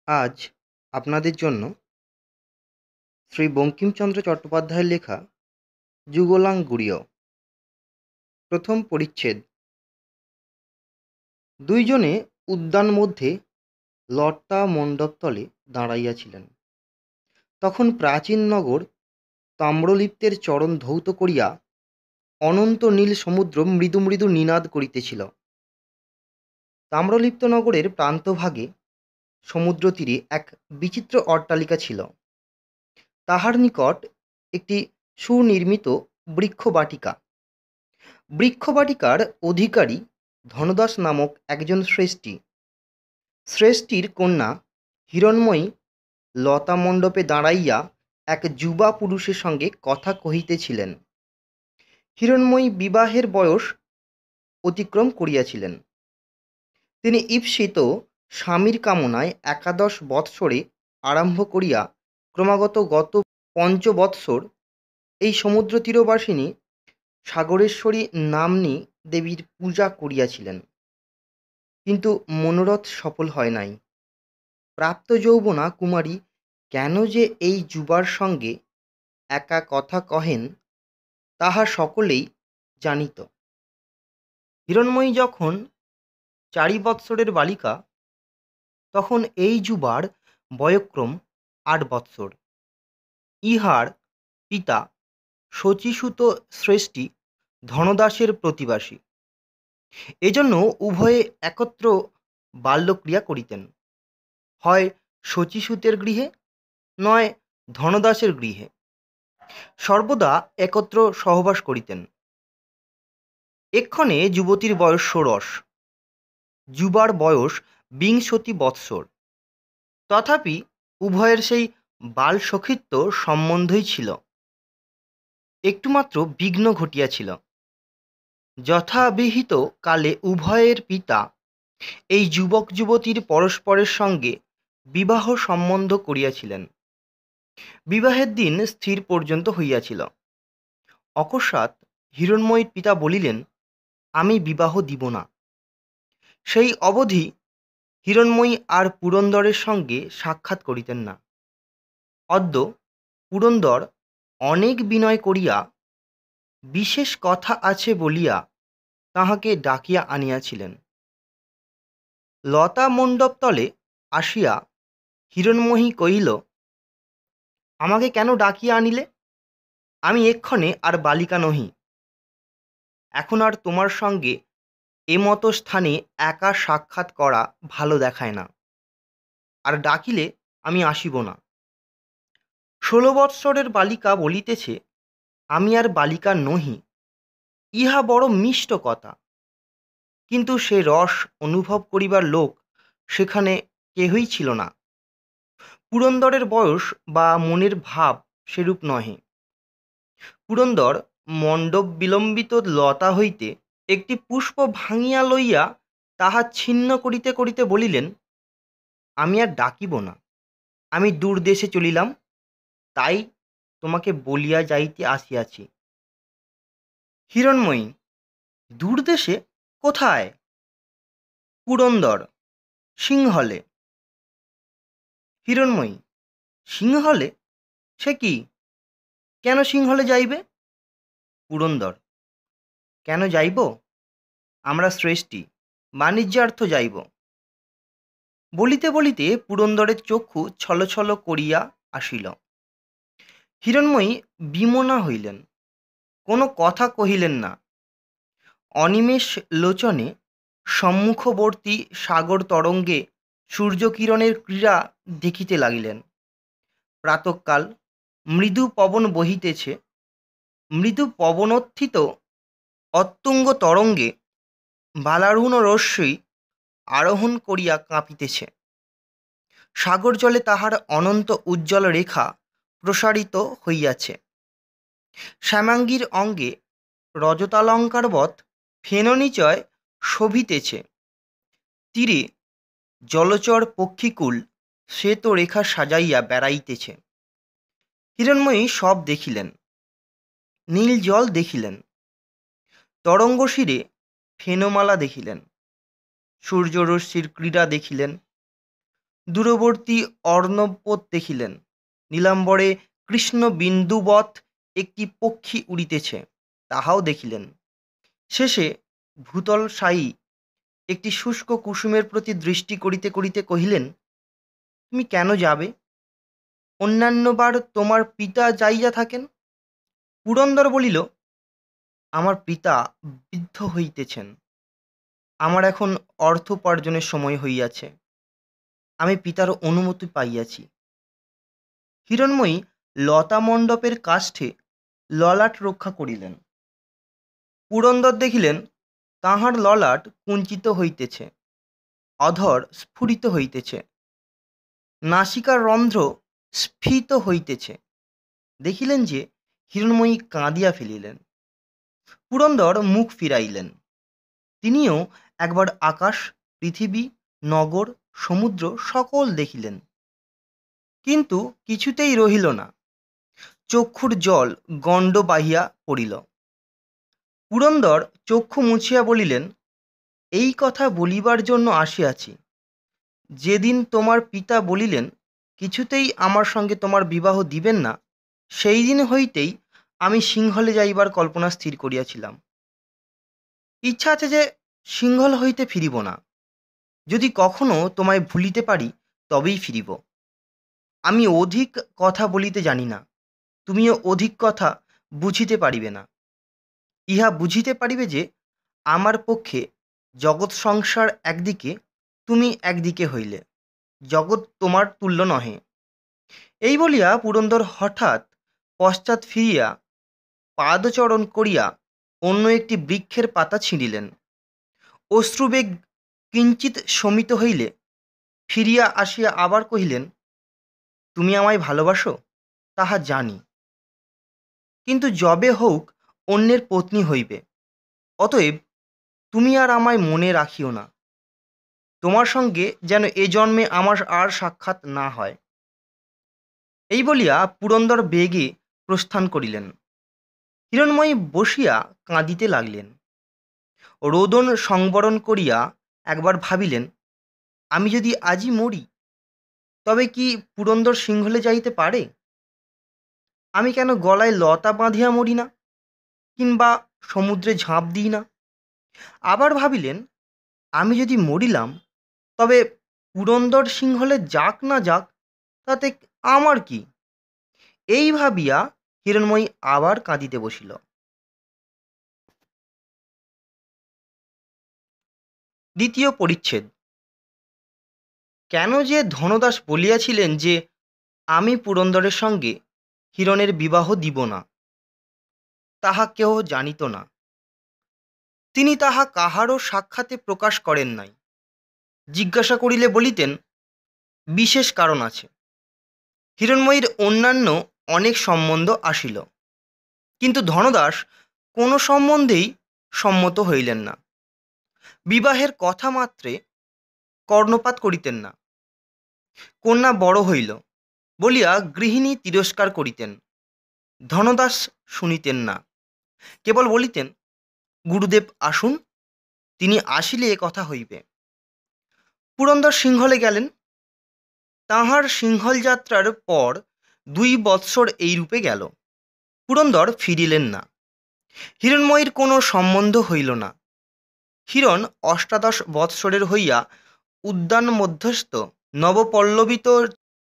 আজ আপনাদের জন্য শ্রী বঙ্কিমচন্দ্র চট্টোপাধ্যায়ের লেখা যুগলাং গুড়িয় প্রথম পরিচ্ছেদ। দুইজনে উদ্যান মধ্যে লট্টা মণ্ডপতলে দাঁড়াইয়াছিলেন। তখন প্রাচীন নগর তাম্রলিপ্তের চরণ ধৌত করিয়া অনন্ত নীল সমুদ্র মৃদু মৃদু নিনাদ করিতেছিল। তাম্রলিপ্ত নগরের প্রান্তভাগে সমুদ্র তীরে এক বিচিত্র অট্টালিকা ছিল। তাহার নিকট একটি সুনির্মিত বৃক্ষবাটিকা। বৃক্ষবাটিকার অধিকারী ধনদাস নামক একজন শ্রেষ্ঠী। শ্রেষ্ঠীর কন্যা হিরণ্ময়ী লতামণ্ডপে দাঁড়াইয়া এক যুবা পুরুষের সঙ্গে কথা কহিতেছিলেন। হিরণ্ময়ী বিবাহের বয়স অতিক্রম করিয়াছিলেন। তিনি ঈপ্সিত স্বামীর কামনায় একাদশ বৎসরে আরম্ভ করিয়া ক্রমাগত গত পঞ্চবৎসর এই সমুদ্রতীরবাসিনী সাগরেশ্বরী নাম্নী দেবীর পূজা করিয়াছিলেন, কিন্তু মনোরথ সফল হয় নাই। প্রাপ্ত যৌবনা কুমারী কেন যে এই যুবার সঙ্গে একা কথা কহেন তাহা সকলেই জানিত। হিরণ্ময়ী যখন 4 বৎসরের বালিকা, তখন এই যুবার বয়ঃক্রম 8 বৎসর। ইহার পিতা শচীসুত শ্রেষ্ঠী ধনদাসের প্রতিবাসী। এজন্য উভয়ে একত্র বাল্যক্রিয়া করিতেন, হয় শচীসুতের গৃহে, নয় ধনদাসের গৃহে। সর্বদা একত্র সহবাস করিতেন। এক্ষণে যুবতীর বয়স 16, যুবার বয়স 20 বৎসর। তথাপি উভয়ের সেই বালসখিত্ব সম্বন্ধই ছিল। একটুমাত্র বিঘ্ন ঘটিয়াছিল। যথাবিহিত কালে উভয়ের পিতা এই যুবক যুবতীর পরস্পরের সঙ্গে বিবাহ সম্বন্ধ করিয়াছিলেন। বিবাহের দিন স্থির পর্যন্ত হইয়াছিল। অকস্মাৎ হিরণ্ময়ীর পিতা বলিলেন, আমি বিবাহ দিব না। সেই অবধি হিরণ্ময়ী আর পুরন্দরের সঙ্গে সাক্ষাৎ করিতেন না। অদ্য পুরন্দর অনেক বিনয় করিয়া বিশেষ কথা আছে বলিয়া তাহাকে ডাকিয়া আনিয়াছিলেন। লতা মণ্ডপতলে আসিয়া হিরণ্ময়ী কহিল, আমাকে কেন ডাকিয়া আনিলে? আমি এক্ষণে আর বালিকা নহি। এখন আর তোমার সঙ্গে এমতো স্থানে একা সাক্ষাৎ করা ভালো দেখায় না। আর ডাকিলে আমি আসিব না। 16 বৎসরের বালিকা বলিতেছে আমি আর বালিকা নহি, ইহা বড় মিষ্ট কথা। কিন্তু সে রস অনুভব করিবার লোক সেখানে কেহই ছিল না। পুরন্দরের বয়স বা মনের ভাব সেরূপ নহে। পুরন্দর মণ্ডপ বিলম্বিত লতা হইতে একটি পুষ্প ভাঙিয়া লইয়া তাহা ছিন্ন করিতে করিতে বলিলেন, আমি আর ডাকিব না। আমি দূর দেশে চলিলাম, তাই তোমাকে বলিয়া যাইতে আসিয়াছি। হিরণ্ময়ী, দূর দেশে? কোথায়? পুরন্দর, সিংহলে। হিরণ্ময়ী, সিংহলে? সে কি? কেন সিংহলে যাইবে? পুরন্দর, কেন যাইব? আমরা শ্রেষ্ঠী, বাণিজ্যার্থ যাইব। বলিতে বলিতে পুরন্দরের চক্ষু ছলছল করিয়া আসিল। হিরণ্ময়ী বিমনা হইলেন, কোনো কথা কহিলেন না। অনিমেষ লোচনে সম্মুখবর্তী সাগর তরঙ্গে সূর্যকিরণের ক্রীড়া দেখিতে লাগিলেন। প্রাতঃকাল, মৃদু পবন বহিতেছে। মৃদু পবনোত্থিত অত্তুঙ্গ তরঙ্গে বালারুণ রশ্মি আরোহণ করিয়া কাঁপিতেছে। সাগর জলে তাহার অনন্ত উজ্জ্বল রেখা প্রসারিত হইয়াছে। শ্যামাঙ্গীর অঙ্গে রজতালঙ্কারবৎ ফেননিচয় শোভিতেছে। তীরে জলচর পক্ষীকুল শ্বেত রেখা সাজাইয়া বেড়াইতেছে। হিরণ্ময়ী সব দেখিলেন। নীল জল দেখিলেন, তরঙ্গশিরে ফেনমালা দেখিলেন, সূর্যরশ্মির ক্রীড়া দেখিলেন, দূরবর্তী অর্ণবপোত দেখিলেন, নীলাম্বরে কৃষ্ণ বিন্দুবৎ একটি পক্ষী উড়িতেছে, তাহাও দেখিলেন। শেষে ভূতলশায়ী একটি শুষ্ক কুসুমের প্রতি দৃষ্টি করিতে করিতে কহিলেন, তুমি কেন যাবে? অন্যান্যবার তোমার পিতা যাইয়া থাকেন। পুরন্দর বলিল, আমার পিতা বৃদ্ধ হইতেছেন, আমার এখন অর্থোপার্জনের সময় হইয়াছে, আমি পিতার অনুমতি পাইয়াছি। হিরণময়ী লতামণ্ডপের কাষ্ঠে ললাট রক্ষা করিলেন। পুরন্দর দেখিলেন তাঁহার ললাট কুঞ্চিত হইতেছে, অধর স্ফুরিত হইতেছে, নাসিকার রন্ধ্র স্ফীত হইতেছে। দেখিলেন যে হিরণময়ী কাঁদিয়া ফেলিলেন। পুরন্দর মুখ ফিরাইলেন। তিনিও একবার আকাশ, পৃথিবী, নগর, সমুদ্র সকল দেখিলেন, কিন্তু কিছুতেই রহিল না। চক্ষুর জল গণ্ড বাহিয়া পড়িল। পুরন্দর চক্ষু মুছিয়া বলিলেন, এই কথা বলিবার জন্য আসিয়াছি। যেদিন তোমার পিতা বলিলেন কিছুতেই আমার সঙ্গে তোমার বিবাহ দিবেন না, সেই দিন হইতেই আমি সিংহলে যাইবার কল্পনা স্থির করিয়াছিলাম। ইচ্ছা আছে যে সিংহল হইতে ফিরিব না। যদি কখনো তোমায় ভুলিতে পারি তবেই ফিরিব। আমি অধিক কথা বলিতে জানি না, তুমিও অধিক কথা বুঝিতে পারিবে না। ইহা বুঝিতে পারিবে যে আমার পক্ষে জগৎ সংসার একদিকে, তুমি একদিকে হইলে, জগৎ তোমার তুল্য নহে। এই বলিয়া পুরন্দর হঠাৎ পশ্চাৎ ফিরিয়া পাদচরণ করিয়া অন্য একটি বৃক্ষের পাতা ছিঁড়িলেন। অশ্রুবেগ কিঞ্চিৎ শমিত হইলে ফিরিয়া আসিয়া আবার কহিলেন, তুমি আমায় ভালোবাসো তাহা জানি, কিন্তু যবে হোক অন্যের পত্নী হইবে, অতএব তুমি আর আমায় মনে রাখিও না। তোমার সঙ্গে যেন এ জন্মে আমার আর সাক্ষাৎ না হয়। এই বলিয়া পুরন্দর বেগে প্রস্থান করিলেন। হিরণময়ী বসিয়া কাঁদিতে লাগলেন। রোদন সংবরণ করিয়া একবার ভাবিলেন, আমি যদি আজই মরি তবে কি পুরন্দর সিংহলে যাইতে পারে? আমি কেন গলায় লতা বাঁধিয়া মরি না, কিংবা সমুদ্রে ঝাঁপ দিই না? আবার ভাবিলেন, আমি যদি মরিলাম তবে পুরন্দর সিংহলে যাক না যাক তাতে আমার কি? এই ভাবিয়া হিরণময়ী আবার কাঁদিতে বসিল। দ্বিতীয় পরিচ্ছেদ। কেন যে ধনদাস বলিয়াছিলেন যে আমি পুরন্দরের সঙ্গে হিরণের বিবাহ দিব না, তাহা কেহ জানিত না। তিনি তাহা কাহারও সাক্ষাতে প্রকাশ করেন নাই। জিজ্ঞাসা করিলে বলিতেন, বিশেষ কারণ আছে। হিরণময়ীর অন্যান্য অনেক সম্বন্ধ আসিল, কিন্তু ধনদাস কোনো সম্বন্ধেই সম্মত হইলেন না। বিবাহের কথা মাত্রে কর্ণপাত করিতেন না। কন্যা বড় হইল বলিয়া গৃহিণী তিরস্কার করিতেন। ধনদাস শুনিতেন না, কেবল বলিতেন, গুরুদেব আসুন, তিনি আসিলে এ কথা হইবে। পুরন্দর সিংহলে গেলেন। তাঁহার সিংহল যাত্রার পর 2 বৎসর এইরূপে গেল। পুরন্দর ফিরিলেন না। হিরণময়ীর কোনো সম্বন্ধ হইল না। হিরণ 18 বৎসরের হইয়া উদ্যান মধ্যস্থ নবপল্লবিত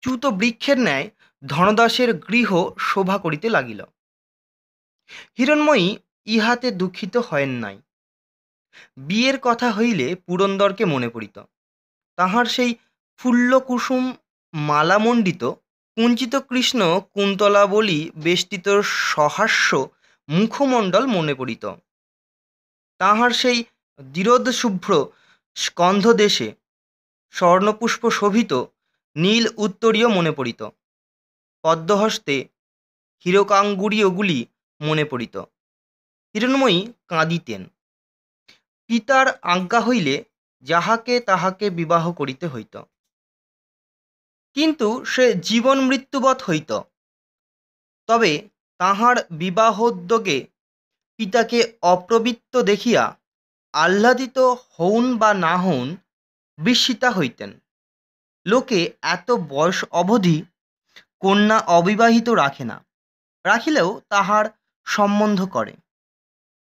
চ্যুত বৃক্ষের ন্যায় ধনদাসের গৃহ শোভা করিতে লাগিল। হিরণময়ী ইহাতে দুঃখিত হয়েন নাই। বিয়ের কথা হইলে পুরন্দরকে মনে পড়িত। তাহার সেই ফুল্লকুসুম মালামণ্ডিত কুঞ্চিত কৃষ্ণ কুন্তলাবলী বেষ্টিত সহাস্য মুখমণ্ডল মনে পড়িত। তাহার সেই দৃঢ়শুভ্র স্কন্ধদেশে স্বর্ণপুষ্প শোভিত নীল উত্তরীয় মনে পড়িত। পদ্মহস্তে হীরকাঙ্গুরীয়গুলি মনে পড়িত। হিরণময়ী কাঁদিতেন। পিতার আজ্ঞা হইলে যাহাকে তাহাকে বিবাহ করিতে হইত, কিন্তু সে জীবন মৃত্যুবৎ হইত। তবে তাঁহার বিবাহোদ্যোগে পিতাকে অপ্রবৃত্ত দেখিয়া আহ্লাদিত হউন বা না হউন বিস্মিতা হইতেন। লোকে এত বয়স অবধি কন্যা অবিবাহিত রাখে না, রাখিলেও তাহার সম্বন্ধ করে।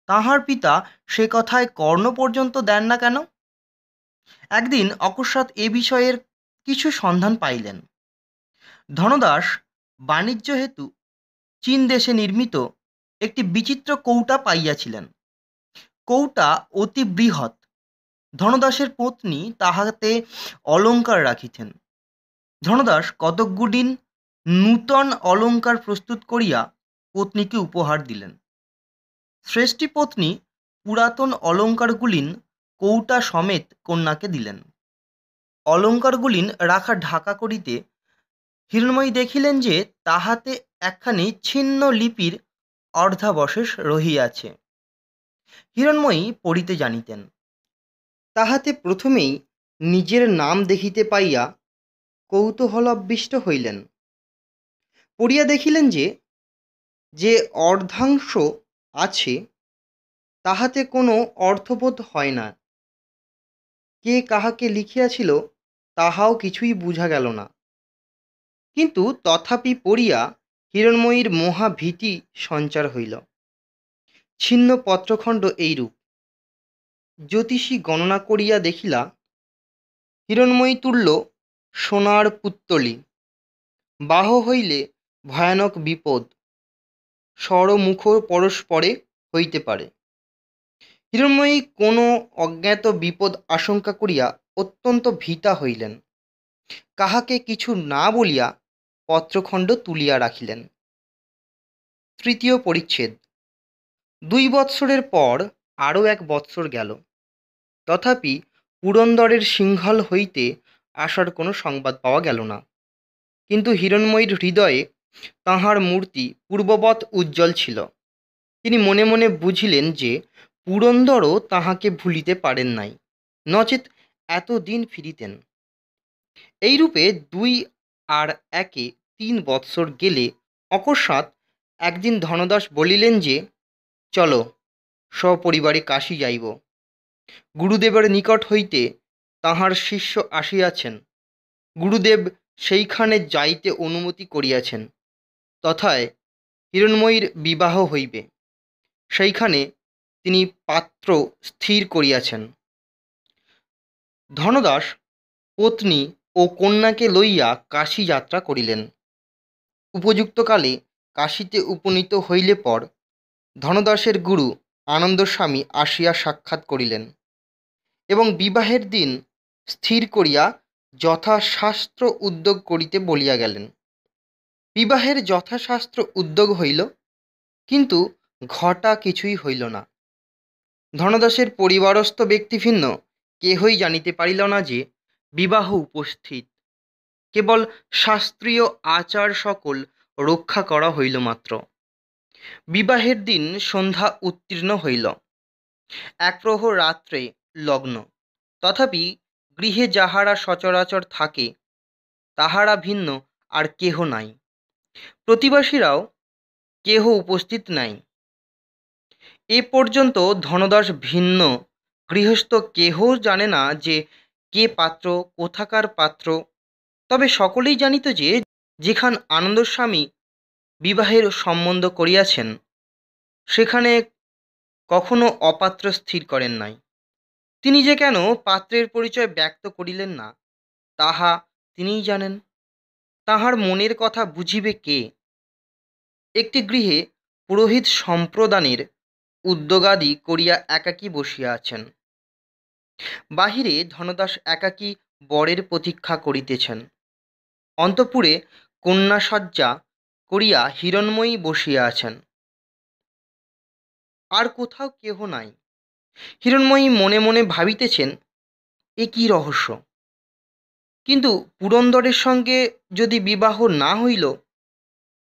তাহার পিতা সে কথায় কর্ণ পর্যন্ত দেন না কেন? একদিন অকস্মাৎ এ বিষয়ের কিছু সন্ধান পাইলেন। ধনদাস বাণিজ্য হেতু চীন দেশে নির্মিত একটি বিচিত্র কৌটা পাইয়াছিলেন। কৌটা অতি বৃহৎ। ধনদাসের পত্নী তাহাতে অলঙ্কার রাখিতেন। ধনদাস কতকগুলি নূতন অলঙ্কার প্রস্তুত করিয়া পত্নীকে উপহার দিলেন। শ্রেষ্ঠী পত্নী পুরাতন অলঙ্কারগুলিন কৌটা সমেত কন্যাকে দিলেন। অলঙ্কারগুলিন রাখা ঢাকা করিতে হিরণময়ী দেখিলেন যে তাহাতে একখানি ছিন্ন লিপির অর্ধাবশেষ রহিয়াছে। হিরণময়ী পড়িতে জানিতেন। তাহাতে প্রথমেই নিজের নাম দেখিতে পাইয়া কৌতূহলাবিষ্ট হইলেন। পড়িয়া দেখিলেন যে যে অর্ধাংশ আছে তাহাতে কোনো অর্থবোধ হয় না। কে কাহাকে লিখিয়াছিল তাহাও কিছুই বুঝা গেল না। কিন্তু তথাপি পড়িয়া হিরণময়ীর মহা ভীতি সঞ্চার হইল। ছিন্ন পত্রখণ্ড এইরূপ। জ্যোতিষী গণনা করিয়া দেখিলা হিরণময়ী তুল্য সোনার পুত্তলি। বাহ হইলে ভয়ানক বিপদ স্বরমুখ পরস্পরে হইতে পারে। হিরণময়ী কোনো অজ্ঞাত বিপদ আশঙ্কা করিয়া অত্যন্ত ভীতা হইলেন। কাহাকে কিছু না বলিয়া পত্রখণ্ড তুলিয়া রাখিলেন। তৃতীয় পরিচ্ছেদ। 2 বৎসরের পর আরও 1 বৎসর গেল। তথাপি পুরন্দরের সিংহল হইতে আসার কোনো সংবাদ পাওয়া গেল না। কিন্তু হিরণময়ীর হৃদয়ে তাঁহার মূর্তি পূর্ববৎ উজ্জ্বল ছিল। তিনি মনে মনে বুঝিলেন যে পুরন্দরও তাহাকে ভুলিতে পারেন নাই, নচেৎ এতদিন ফিরিতেন। এইরূপে 2 আর 1-এ 3 বৎসর গেলে অকস্মাৎ একদিন ধনদাস বলিলেন যে, চলো সপরিবারে কাশী যাইব। গুরুদেবের নিকট হইতে তাঁহার শিষ্য আসিয়াছেন। গুরুদেব সেইখানে যাইতে অনুমতি করিয়াছেন। তথায় হিরণময়ীর বিবাহ হইবে। সেইখানে তিনি পাত্র স্থির করিয়াছেন। ধনদাস পত্নী ও কন্যাকে লইয়া কাশী যাত্রা করিলেন। উপযুক্তকালে কাশীতে উপনীত হইলে পর ধনদাসের গুরু আনন্দস্বামী আসিয়া সাক্ষাৎ করিলেন এবং বিবাহের দিন স্থির করিয়া যথাশাস্ত্র উদ্যোগ করিতে বলিয়া গেলেন। বিবাহের যথাশাস্ত্র উদ্যোগ হইল, কিন্তু ঘটা কিছুই হইল না। ধনদাসের পরিবারস্থ ব্যক্তিভিন্ন কেহই জানিতে পারিল না যে বিবাহ উপস্থিত। কেবল শাস্ত্রীয় আচার সকল রক্ষা করা হইল মাত্র। বিবাহের দিন সন্ধ্যা উত্তীর্ণ হইল। 1 প্রহর রাত্রে লগ্ন। তথাপি গৃহে যাহারা সচরাচর থাকে তাহারা ভিন্ন আর কেহ নাই। প্রতিবাসীরাও কেহ উপস্থিত নাই। এ পর্যন্ত ধনদাস ভিন্ন গৃহস্থ কেহ জানে না যে কে পাত্র, কোথাকার পাত্র। তবে সকলেই জানিত যে যেখান আনন্দস্বামী বিবাহের সম্বন্ধ করিয়াছেন সেখানে কখনো অপাত্র স্থির করেন নাই। তিনি যে কেন পাত্রের পরিচয় ব্যক্ত করিলেন না তাহা তিনিই জানেন। তাহার মনের কথা বুঝিবে কে? একটি গৃহে পুরোহিত সম্প্রদানের উদ্যোগাদি করিয়া একাকী বসিয়া আছেন। বাহিরে ধনদাস একাকী বরের প্রতীক্ষা করিতেছেন। অন্তঃপুরে কন্যাসজ্জা করিয়া হিরণময়ী বসিয়া আছেন। আর কোথাও কেহ নাই। হিরণময়ী মনে মনে ভাবিতেছেন, এ কি রহস্য! কিন্তু পুরন্দরের সঙ্গে যদি বিবাহ না হইল,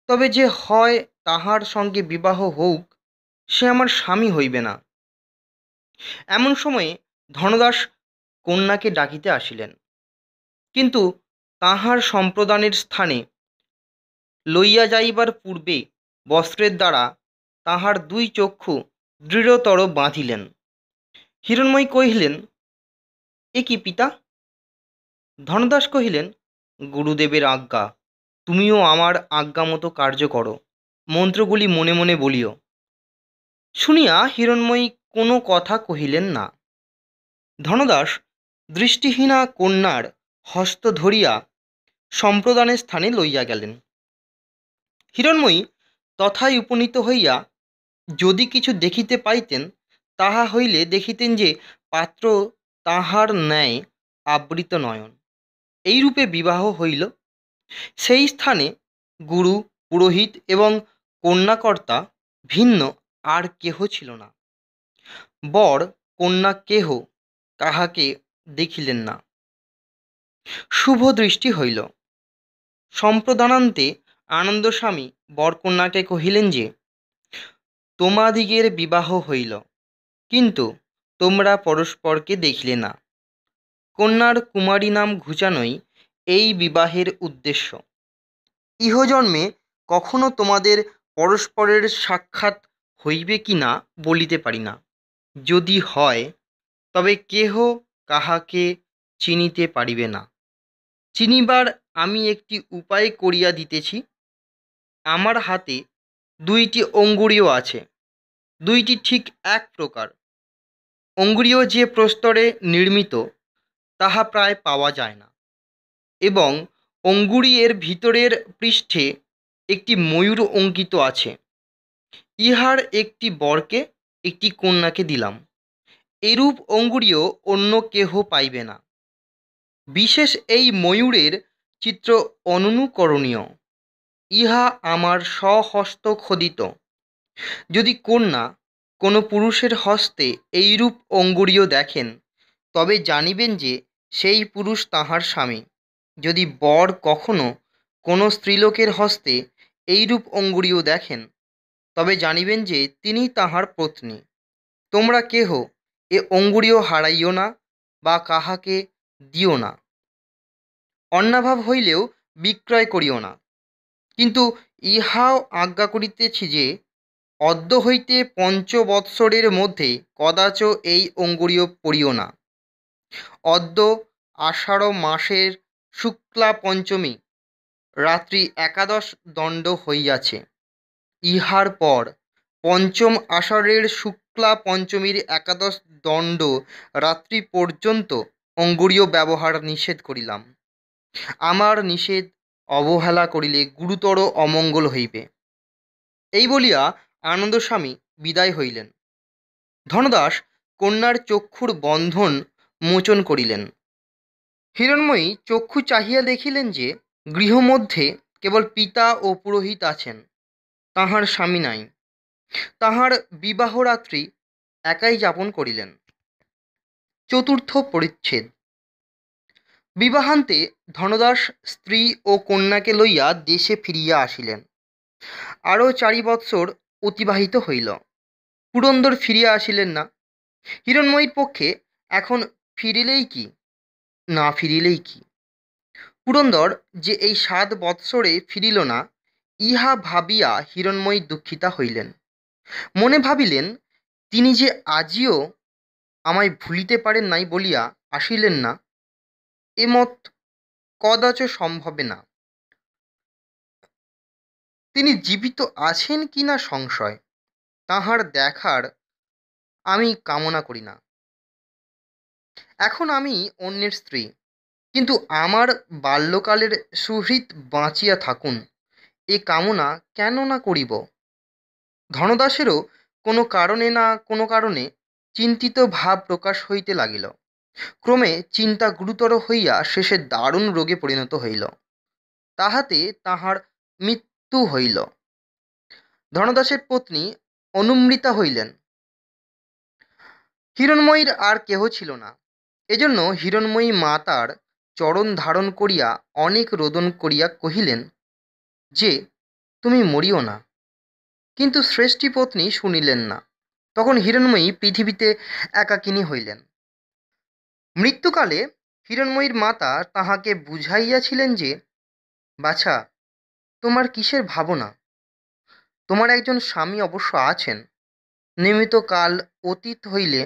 তবে যে হয় তাহার সঙ্গে বিবাহ হউক, সে আমার স্বামী হইবে না। এমন সময়ে ধনদাস কন্যাকে ডাকিতে আসিলেন। কিন্তু তাহার সম্প্রদানের স্থানে লইয়া যাইবার পূর্বে বস্ত্রের দ্বারা তাহার 2 চক্ষু দৃঢ়তর বাঁধিলেন। হিরণময়ী কহিলেন, এ কি পিতা! ধনদাস কহিলেন, গুরুদেবের আজ্ঞা, তুমিও আমার আজ্ঞা মতো কার্য করো, মন্ত্রগুলি মনে মনে বলিও। শুনিয়া হিরণময়ী কোনো কথা কহিলেন না। ধনদাস দৃষ্টিহীনা কন্যার হস্ত ধরিয়া সম্প্রদানের স্থানে লইয়া গেলেন। হিরণময়ী তথায় উপনীত হইয়া যদি কিছু দেখিতে পাইতেন, তাহা হইলে দেখিতেন যে পাত্র তাহার ন্যায় আবৃত নয়ন। এইরূপে বিবাহ হইল। সেই স্থানে গুরু, পুরোহিত এবং কন্যাকর্তা ভিন্ন আর কেহ ছিল না। বর কন্যা কেহ কাহাকে দেখিলেন না। শুভ দৃষ্টি হইল। সম্প্রদানান্তে আনন্দস্বামী বরকন্যাকে কহিলেন যে, তোমাদিগের বিবাহ হইল, কিন্তু তোমরা পরস্পরকে দেখিলে না। কন্যার কুমারী নাম ঘুচানোই এই বিবাহের উদ্দেশ্য। ইহজন্মে কখনো তোমাদের পরস্পরের সাক্ষাৎ হইবে কি না বলিতে পারি না। যদি হয়, তবে কেহ কাহাকে চিনিতে পারিবে না। চিনিবার আমি একটি উপায় করিয়া দিতেছি। আমার হাতে 2টি অঙ্গুরীয় আছে, 2টি ঠিক এক প্রকার। অঙ্গুরীয় যে প্রস্তরে নির্মিত, তাহা প্রায় পাওয়া যায় না, এবং অঙ্গুরীয়ের ভিতরের পৃষ্ঠে একটি ময়ূর অঙ্কিত আছে। ইহার একটি বরকে, একটি কন্যাকে দিলাম। এরূপ অঙ্গুরীয় অন্য কেহ পাইবে না। বিশেষ এই ময়ূরের চিত্র অনুকরণীয়। ইহা আমার স্বহস্ত খোদিত। যদি কন্যা কোনো পুরুষের হস্তে এইরূপ অঙ্গুরীয় দেখেন, তবে জানিবেন যে সেই পুরুষ তাহার স্বামী। যদি বর কখনো কোনো স্ত্রীলোকের হস্তে এইরূপ অঙ্গুরীয় দেখেন, তবে জানিবেন যে তিনি তাহার পত্নী। তোমরা কেহ এ অঙ্গুরীয় হারাইও না বা কাহাকে দিও না। অন্যাভাব হইলেও বিক্রয় করিও না। কিন্তু ইহাও আজ্ঞা করিতেছি যে, অদ্য হইতে 5 বৎসরের মধ্যে কদাচ এই অঙ্গুরীয় পরিও না। অদ্য আষাঢ় মাসের শুক্লা পঞ্চমী, রাত্রি 11 দণ্ড হইয়াছে। ইহার পর 5ম আষাঢ়ের শুক্লা পঞ্চমীর 11 দণ্ড রাত্রি পর্যন্ত অঙ্গুরীয় ব্যবহার নিষেধ করিলাম। আমার নিষেধ অবহেলা করিলে গুরুতর অমঙ্গল হইবে। এই বলিয়া আনন্দস্বামী বিদায় হইলেন। ধনদাস কন্যার চক্ষুর বন্ধন মোচন করিলেন। হিরণময়ী চক্ষু চাহিয়া দেখিলেন যে, গৃহমধ্যে কেবল পিতা ও পুরোহিত আছেন, তাঁহার স্বামী নাই। তাঁহার বিবাহরাত্রি একাই যাপন করিলেন। 4র্থ পরিচ্ছেদ। বিবাহান্তে ধনদাস স্ত্রী ও কন্যাকে লইয়া দেশে ফিরিয়া আসিলেন। আরও 4 বৎসর অতিবাহিত হইল। পুরন্দর ফিরিয়া আসিলেন না। হিরণময়ীর পক্ষে এখন ফিরিলেই কি, না ফিরিলেই কি। পুরন্দর যে এই 7 বৎসরে ফিরিল না, ইহা ভাবিয়া হিরণময়ী দুঃখিতা হইলেন। মনে ভাবিলেন, তিনি যে আজিও আমায় ভুলিতে পারেন নাই বলিয়া আসিলেন না, এ মত কদাচ সম্ভবে না। তিনি জীবিত আছেন কি না সংশয়। তাঁহার দেখার আমি কামনা করি না। এখন আমি অন্যের স্ত্রী, কিন্তু আমার বাল্যকালের সুহৃদ বাঁচিয়া থাকুন, এ কামনা কেন না করিব। ধনদাসেরও কোনো কারণে না কোনো কারণে চিন্তিত ভাব প্রকাশ হইতে লাগিল। ক্রমে চিন্তা গুরুতর হইয়া শেষে দারুণ রোগে পরিণত হইল। তাহাতে তাহার মৃত্যু হইল। ধনদাসের পত্নী অনুমৃতা হইলেন। হিরণময়ীর আর কেহ ছিল না। এজন্য হিরণময়ী মাতার চরণ ধারণ করিয়া অনেক রোদন করিয়া কহিলেন যে, তুমি মরিও না। কিন্তু শ্রেষ্ঠী পত্নী শুনিলেন না। তখন হিরণময়ী পৃথিবীতে একাকিনী হইলেন। মৃত্যুকালে হিরণময়ীর মাতা তাহাকে বুঝাইয়াছিলেন যে, বাছা, তোমার কিসের ভাবনা? তোমার একজন স্বামী অবশ্য আছেন। নিয়মিত কাল অতীত হইলে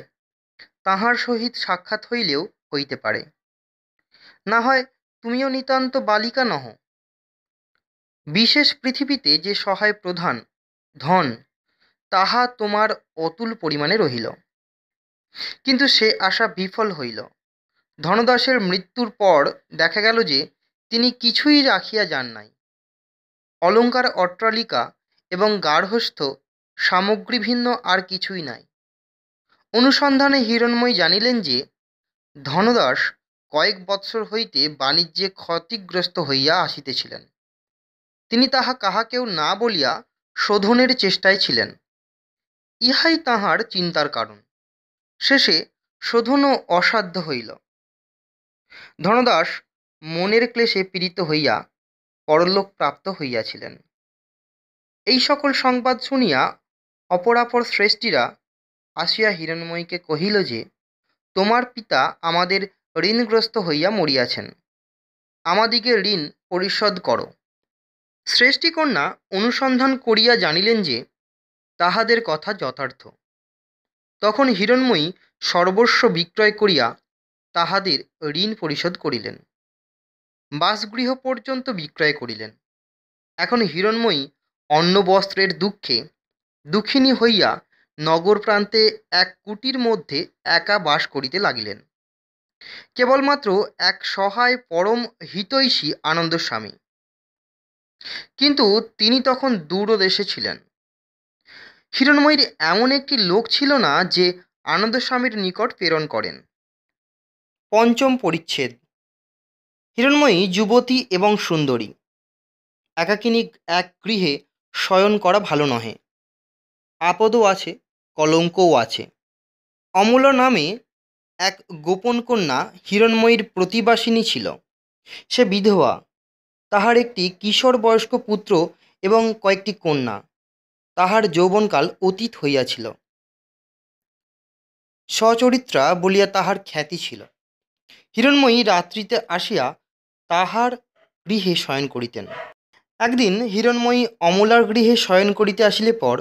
তাঁহার সহিত সাক্ষাৎ হইলেও হইতে পারে। না হয় তুমিও নিতান্ত বালিকা নহ। বিশেষ পৃথিবীতে যে সহায় প্রধান ধন, তাহা তোমার অতুল পরিমাণে রহিল, কিন্তু সে আশা বিফল হইল। ধনদাসের মৃত্যুর পর দেখা গেল যে তিনি কিছুই রাখিয়া যান নাই। অলঙ্কার, অট্টালিকা এবং গার্হস্থ্য সামগ্রী ভিন্ন আর কিছুই নাই। অনুসন্ধানে হিরণময়ী জানিলেন যে ধনদাস কয়েক বৎসর হইতে বাণিজ্যে ক্ষতিগ্রস্ত হইয়া আসিতেছিলেন। তিনি তাহা কাহাকেও না বলিয়া শোধনের চেষ্টায় ছিলেন। ইহাই তাহার চিন্তার কারণ। শেষে শোধনও অসাধ্য হইল। ধনদাস মনের ক্লেশে পীড়িত হইয়া পরলোক প্রাপ্ত হইয়াছিলেন। এই সকল সংবাদ শুনিয়া অপরাপর শ্রেষ্ঠীরা আসিয়া হিরণময়ীকে কহিল যে, তোমার পিতা আমাদের ঋণগ্রস্ত হইয়া মরিয়াছেন, আমাদিগে ঋণ পরিশোধ করো। শ্রেষ্ঠী কন্যা অনুসন্ধান করিয়া জানিলেন যে তাহাদের কথা যথার্থ। তখন হিরণময়ী সর্বস্ব বিক্রয় করিয়া তাহাদের ঋণ পরিশোধ করিলেন, বাসগৃহ পর্যন্ত বিক্রয় করিলেন। এখন হিরণময়ী অন্ন বস্ত্রের দুঃখে দুঃখিনী হইয়া নগর প্রান্তে এক কুটির মধ্যে একা বাস করিতে লাগিলেন। কেবলমাত্র এক সহায় পরম হিতৈষী আনন্দস্বামী, কিন্তু তিনি তখন দূরদেশে ছিলেন। হিরণময়ীর এমন একটি লোক ছিল না যে আনন্দস্বামীর নিকট প্রেরণ করেন। পঞ্চম পরিচ্ছেদ। হিরণময়ী যুবতী এবং সুন্দরী। একাকিনী এক গৃহে শয়ন করা ভালো নহে। আপদও আছে, কলঙ্কও আছে। অমূল্য নামে এক গোপন কন্যা হিরণময়ীর প্রতিবাসিনী ছিল। সে বিধবা। তাহার একটি কিশোর বয়স্ক পুত্র এবং কয়েকটি কন্যা। তাহার যৌবনকাল অতীত হইয়াছিল। সচরিত্রা বলিয়া তাহার খ্যাতি ছিল। হিরণময়ী রাত্রিতে আসিয়া তাহার গৃহে শয়ন করিতেন। একদিন হিরণময়ী অমলার গৃহে শয়ন করিতে আসিলে পর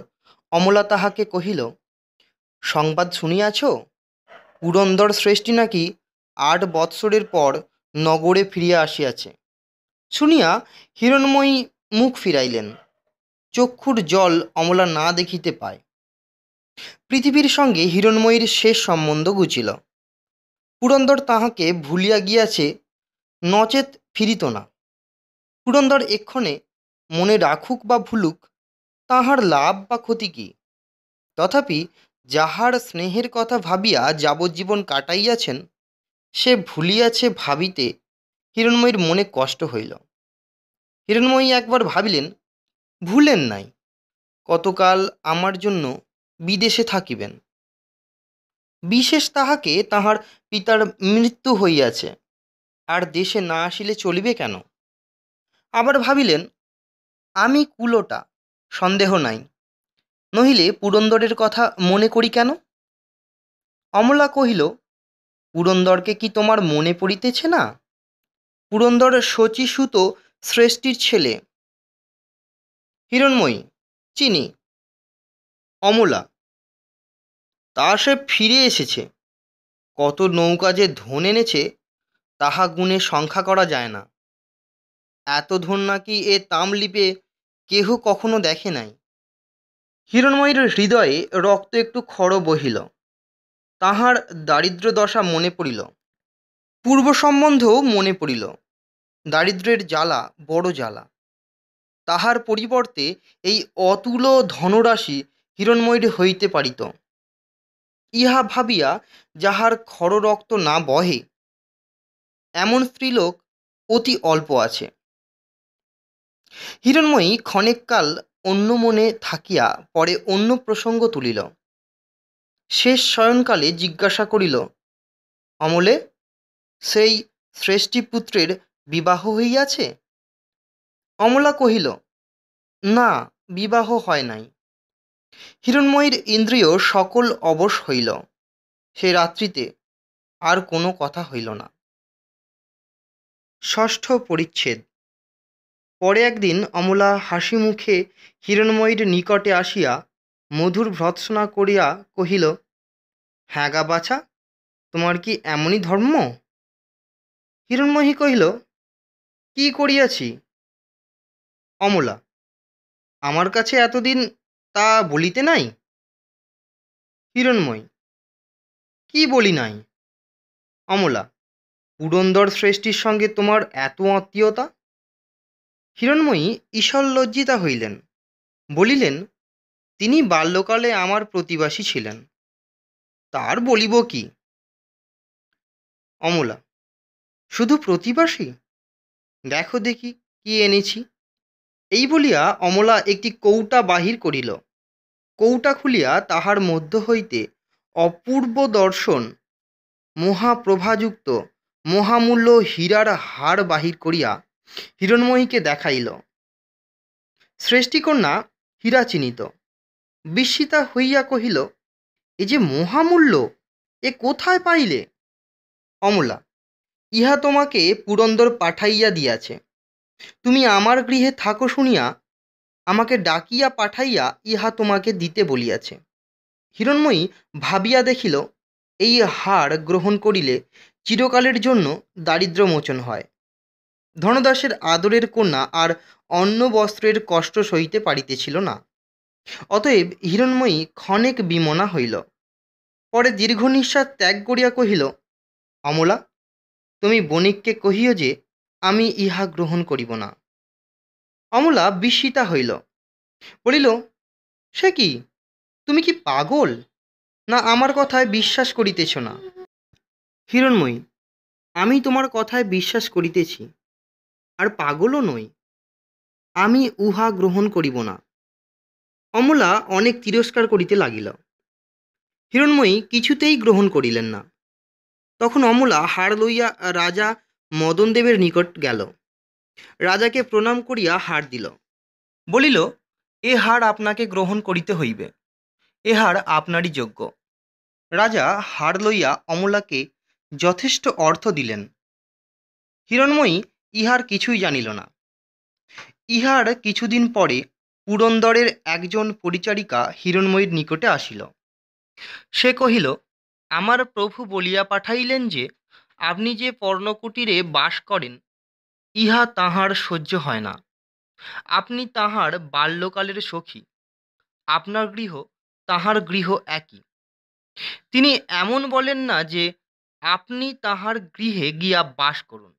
অমলা তাহাকে কহিল, সংবাদ শুনিয়াছ, পুরন্দর শ্রেষ্ঠী নাকি ৮ বৎসরের পর নগরে ফিরিয়া আসিয়াছে। শুনিয়া হিরণময়ী মুখ ফিরাইলেন। চক্ষুর জল অমলা না দেখিতে পায়। পৃথিবীর সঙ্গে হিরণময়ীর শেষ সম্বন্ধ ঘুচিল। পুরন্দর তাহাকে ভুলিয়া গিয়াছে, নচেত ফিরিত না। পুরন্দর এক্ষণে মনে রাখুক বা ভুলুক, তাহার লাভ বা ক্ষতি কি? তথাপি যাহার স্নেহের কথা ভাবিয়া যাবজ্জীবন কাটাইয়াছেন, সে ভুলিয়াছে ভাবিতে হিরণময়ীর মনে কষ্ট হইল। হিরণময়ী একবার ভাবিলেন, ভুলেন নাই, কতকাল আমার জন্য বিদেশে থাকিবেন। বিশেষ তাহাকে তাহার পিতার মৃত্যু হইয়াছে, আর দেশে না আসিলে চলিবে কেন? আবার ভাবিলেন, আমি কুলোটা, সন্দেহ নাই, নহিলে পুরন্দরের কথা মনে করি কেন? অমলা কহিল, পুরন্দরকে কি তোমার মনে পড়িতেছে না? পুরন্দর শচীসুত শ্রেষ্ঠীর ছেলে। হিরণময়ী, চিনি। অমলা, তা সে ফিরে এসেছে। কত নৌকা যে ধন এনেছে, তাহা গুণে সংখ্যা করা যায় না। এত ধন নাকি এ তামলিপে কেহ কখনো দেখে নাই। হিরণময়ীর হৃদয়ে রক্ত একটু খড় বহিল। তাহার দারিদ্র দশা মনে পড়িল, পূর্ব সম্বন্ধও মনে পড়িল। দারিদ্র্যের জ্বালা বড় জ্বালা। তাহার পরিবর্তে এই অতুল ধনরাশি হিরণময়ীর হইতে পারিত। ইহা ভাবিয়া যাহার খড় রক্ত না বহে, এমন স্ত্রীলোক অতি অল্প আছে। হিরণময়ী ক্ষণেককাল অন্য মনে থাকিয়া পরে অন্য প্রসঙ্গ তুলিল। শেষ শয়নকালে জিজ্ঞাসা করিল, অমলে, সেই শ্রেষ্ঠীপুত্রের বিবাহ হইয়াছে? অমলা কহিল, না, বিবাহ হয় নাই। হিরণময়ীর ইন্দ্রিয় সকল অবশ হইল। সে রাত্রিতে আর কোনো কথা হইল না। ষষ্ঠ পরিচ্ছেদ। পরে একদিন অমলা হাসি মুখে হিরণময়ীর নিকটে আসিয়া মধুর ভর্ৎসনা করিয়া কহিল, হ্যাঁ গা বাছা, তোমার কি এমনই ধর্ম? হিরণময়ী কহিল, কি করিয়াছি? অমলা, আমার কাছে এতদিন তা বলিতে নাই? হিরণময়ী, কি বলি নাই? অমলা, পুরন্দর শ্রেষ্ঠীর সঙ্গে তোমার এত আত্মীয়তা? হিরণময়ী ঈষৎ লজ্জিতা হইলেন, বলিলেন, তিনি বাল্যকালে আমার প্রতিবাসী ছিলেন, তার বলিব কি? অমলা, শুধু প্রতিবাসী? দেখো দেখি কি এনেছি। এই বলিয়া অমলা একটি কৌটা বাহির করিল। কৌটা খুলিয়া তাহার মধ্য হইতে অপূর্ব দর্শন মহাপ্রভাযুক্ত মহামূল্য হীরার হার বাহির করিয়া হিরণময়ীকে দেখাইল। শ্রেষ্ঠীকন্যা হীরা চিনিত, বিস্মিতা হইয়া কহিল, এ যে মহামূল্য, এ কোথায় পাইলে? অমলা, ইহা তোমাকে পুরন্দর পাঠাইয়া দিয়াছে। তুমি আমার গৃহে থাকো শুনিয়া আমাকে ডাকিয়া পাঠাইয়া ইহা তোমাকে দিতে বলিয়াছে। হিরণময়ী ভাবিয়া দেখিল, এই হার গ্রহণ করিলে চিরকালের জন্য দারিদ্র্যমোচন হয়। ধনদাসের আদরের কন্যা আর অন্ন বস্ত্রের কষ্ট সইতে পারিতেছিল না। অতএব হিরণময়ী ক্ষণেক বিমনা হইল। পরে দীর্ঘ নিঃশ্বাস ত্যাগ করিয়া কহিল, অমলা, তুমি বণিককে কহিও যে আমি ইহা গ্রহণ করিব না। অমলা বিস্মিতা হইল, বলিল, সে কি, তুমি কি পাগল, না আমার কথায় বিশ্বাস করিতেছ না? হিরণময়ী, আমি তোমার কথায় বিশ্বাস করিতেছি, আর পাগলও নই। আমি উহা গ্রহণ করিব না। অমলা অনেক তিরস্কার করিতে লাগিল। হিরণময়ী কিছুতেই গ্রহণ করিলেন না। তখন অমলা হার লইয়া রাজা মদনদেবের নিকট গেল। রাজাকে প্রণাম করিয়া হার দিল, বলিল, এ হার আপনাকে গ্রহণ করিতে হইবে, এ হার আপনারই যোগ্য। রাজা হার লইয়া অমলাকে যথেষ্ট অর্থ দিলেন। হিরণময়ী ইহার কিছুই জানিল না। ইহার কিছুদিন পরে পুরন্দরের একজন পরিচারিকা হিরণময়ীর নিকটে আসিল। সে কহিল, আমার প্রভু বলিয়া পাঠাইলেন যে আপনি যে পর্ণকুটিরে বাস করেন ইহা তাঁহার সহ্য হয় না। আপনি তাঁহার বাল্যকালের সখী, আপনার গৃহ তাঁহার গৃহ একই। তিনি এমন বলেন না যে আপনি তাঁহার গৃহে গিয়া বাস করুন।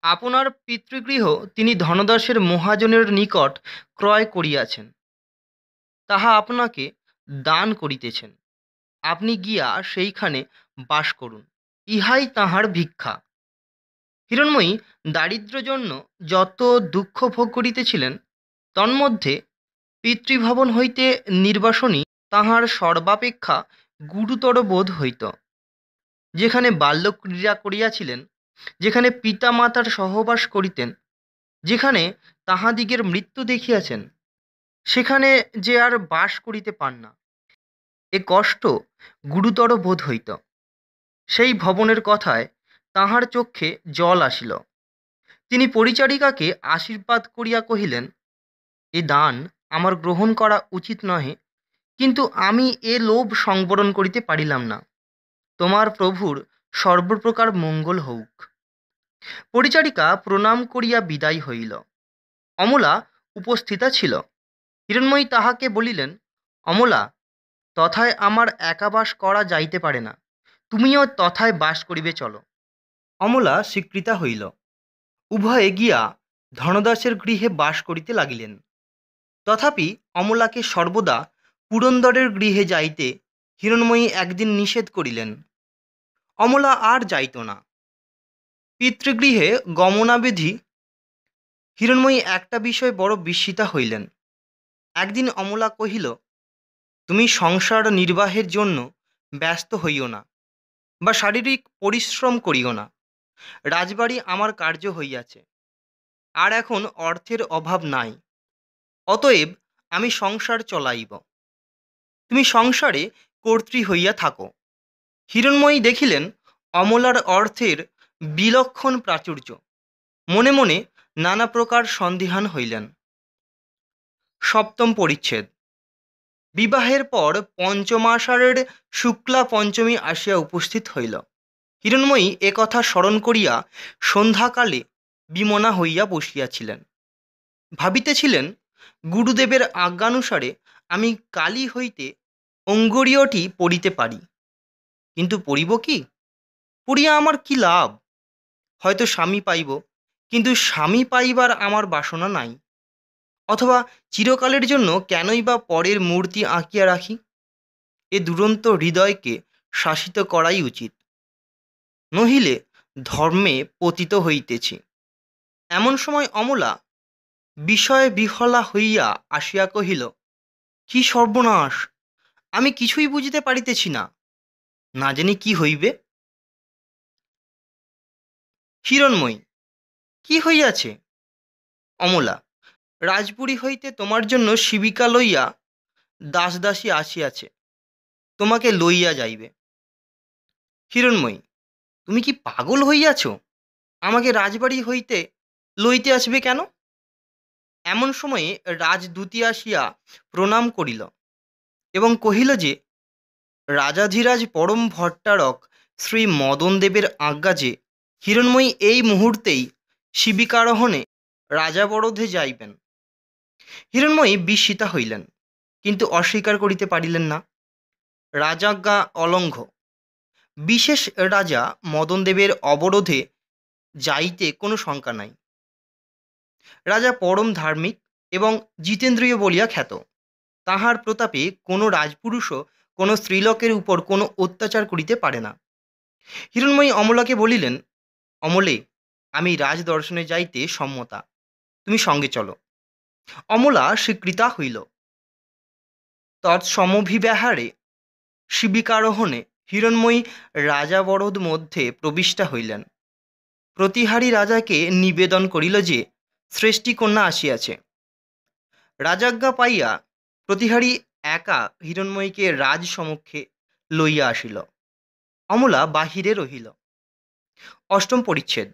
আপনার পিতৃগৃহ তিনি ধনদাসের মহাজনের নিকট ক্রয় করিয়াছেন, তাহা আপনাকে দান করিতেছেন। আপনি গিয়া সেইখানে বাস করুন, ইহাই তাঁহার ভিক্ষা। হিরণময়ী দারিদ্র্যের জন্য যত দুঃখ ভোগ করিতেছিলেন, তন্মধ্যে পিতৃভবন হইতে নির্বাসনই তাঁহার সর্বাপেক্ষা গুরুতর বোধ হইত। যেখানে বাল্যক্রীড়া করিয়াছিলেন, যেখানে পিতা মাতার সহবাস করিতেন, যেখানে তাহাদিগের মৃত্যু দেখিয়াছেন, সেখানে যে আর বাস করিতে পান না, এ কষ্ট গুরুতর বোধ হইত। সেই ভবনের কথায় তাঁহার চক্ষে জল আসিল। তিনি পরিচারিকাকে আশীর্বাদ করিয়া কহিলেন, এ দান আমার গ্রহণ করা উচিত নহে, কিন্তু আমি এ লোভ সংবরণ করিতে পারিলাম না। তোমার প্রভুর সর্বপ্রকার মঙ্গল হউক। পরিচারিকা প্রণাম করিয়া বিদায় হইল। অমলা উপস্থিতা ছিল। হিরণময়ী তাহাকে বলিলেন, অমলা, তথায় আমার একা বাস করা যাইতে পারে না, তুমিও তথায় বাস করিবে, চলো। অমলা স্বীকৃতা হইল। উভয়ে গিয়া ধনদাসের গৃহে বাস করিতে লাগিলেন। তথাপি অমলাকে সর্বদা পুরন্দরের গৃহে যাইতে হিরণময়ী একদিন নিষেধ করিলেন। অমলা আর যাইত না। পিতৃগৃহে গমনাবিধি হিরণময়ী একটা বিষয়ে বড় বিস্মিতা হইলেন। একদিন অমলা কহিল, তুমি সংসার নির্বাহের জন্য ব্যস্ত হইও না, বা শারীরিক পরিশ্রম করিও না। রাজবাড়ি আমার কার্য হইয়াছে, আর এখন অর্থের অভাব নাই, অতএব আমি সংসার চলাইব। তুমি সংসারে কর্ত্রী হইয়া থাকো। হিরণময়ী দেখিলেন অমলার অর্থের বিলক্ষণ প্রাচুর্য। মনে মনে নানা প্রকার সন্দিহান হইলেন। সপ্তম পরিচ্ছেদ। বিবাহের পর পঞ্চমাষাঢ়ের শুক্লা পঞ্চমী আসিয়া উপস্থিত হইল। হিরণময়ী এ কথা স্মরণ করিয়া সন্ধ্যাকালে বিমনা হইয়া বসিয়াছিলেন। ভাবিতেছিলেন, গুরুদেবের আজ্ঞানুসারে আমি কালি হইতে অঙ্গুরীয়টি পড়িতে পারি, কিন্তু পড়িব কি? পড়িয়া আমার কি লাভ? হয়তো স্বামী পাইব, কিন্তু স্বামী পাইবার আমার বাসনা নাই। অথবা চিরকালের জন্য কেনই বা পরের মূর্তি আঁকিয়া রাখি? এ দুরন্ত হৃদয়কে শাসিত করাই উচিত, নহিলে ধর্মে পতিত হইতেছি। এমন সময় অমলা বিষয়ে বিহ্বলা হইয়া আসিয়া কহিল, কি সর্বনাশ! আমি কিছুই বুঝিতে পারিতেছি না, না জানি কি হইবে। হিরণময়ী, কি হইয়াছে? অমলা, রাজপুরী হইতে তোমার জন্য শিবিকা লইয়া দাসদাসী আসিয়াছে, তোমাকে লইয়া যাইবে। হিরণময়ী, তুমি কি পাগল হইয়াছ? আমাকে রাজবাড়ি হইতে লইতে আসবে কেন? এমন সময়ে রাজদূতি আসিয়া প্রণাম করিল এবং কহিল যে, রাজাধিরাজ পরম ভট্টারক শ্রী মদনদেবের আজ্ঞা যে হিরণময়ী এই মুহূর্তেই শিবিকারোহণে রাজাবরোধে যাইবেন। হিরণময়ী বিস্মিতা হইলেন, কিন্তু অস্বীকার করিতে পারিলেন না। রাজাজ্ঞা অলঙ্ঘ। বিশেষ রাজা মদনদেবের অবরোধে যাইতে কোনো শঙ্কা নাই। রাজা পরম ধার্মিক এবং জিতেন্দ্রিয় বলিয়া খ্যাত। তাহার প্রতাপে কোনো রাজপুরুষও কোনো স্ত্রীলোকের উপর কোনো অত্যাচার করিতে পারে না। হিরণময়ী অমলাকে বলিলেন, অমলে, আমি রাজদর্শনে যাইতে সম্মতা, তুমি সঙ্গে চলো। অমলা স্বীকৃতা হইল। তৎসমভিব্যাহারে শিবিকারোহণে হিরণময়ী রাজাবরোধ মধ্যে প্রবিষ্টা হইলেন। প্রতিহারী রাজাকে নিবেদন করিল যে শ্রেষ্ঠীকন্যা আসিয়াছে। রাজাজ্ঞা পাইয়া প্রতিহারী একা হিরণময়ীকে রাজসমক্ষে লইয়া আসিল। অমলা বাহিরে রহিল। অষ্টম পরিচ্ছেদ।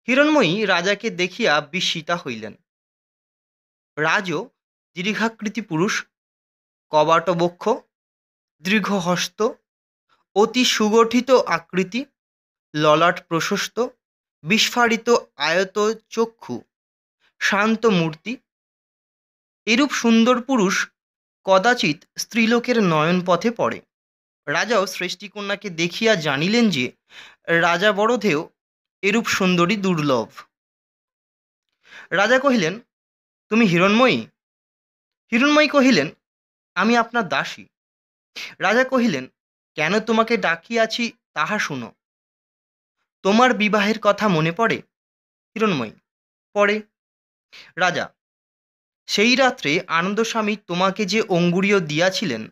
হিরণময়ী রাজাকে দেখিয়া বিস্মিতা হইলেন। রাজও দীর্ঘাকৃতি পুরুষ, কবাটবক্ষ, দীর্ঘহস্ত, অতি সুগঠিত আকৃতি, ললাট প্রশস্ত, বিস্ফারিত আয়ত চক্ষু, শান্ত মূর্তি। এরূপ সুন্দর পুরুষ কদাচিৎ স্ত্রীলোকের নয়নপথে পড়ে। রাজাও শ্রেষ্ঠীকন্যাকে দেখিয়া জানিলেন যে রাজাবরোধেও এরূপ সুন্দরী দুর্লভ। রাজা কহিলেন, তুমি হিরণময়ী? হিরণময়ী কহিলেন, আমি আপনার দাসী। রাজা কহিলেন, কেন তোমাকে ডাকিয়াছি তাহা শুনো। তোমার বিবাহের কথা মনে পড়ে? হিরণময়ী, পড়ে। রাজা, সেই রাত্রে আনন্দস্বামী তোমাকে যে অঙ্গুরীয় দিয়াছিলেন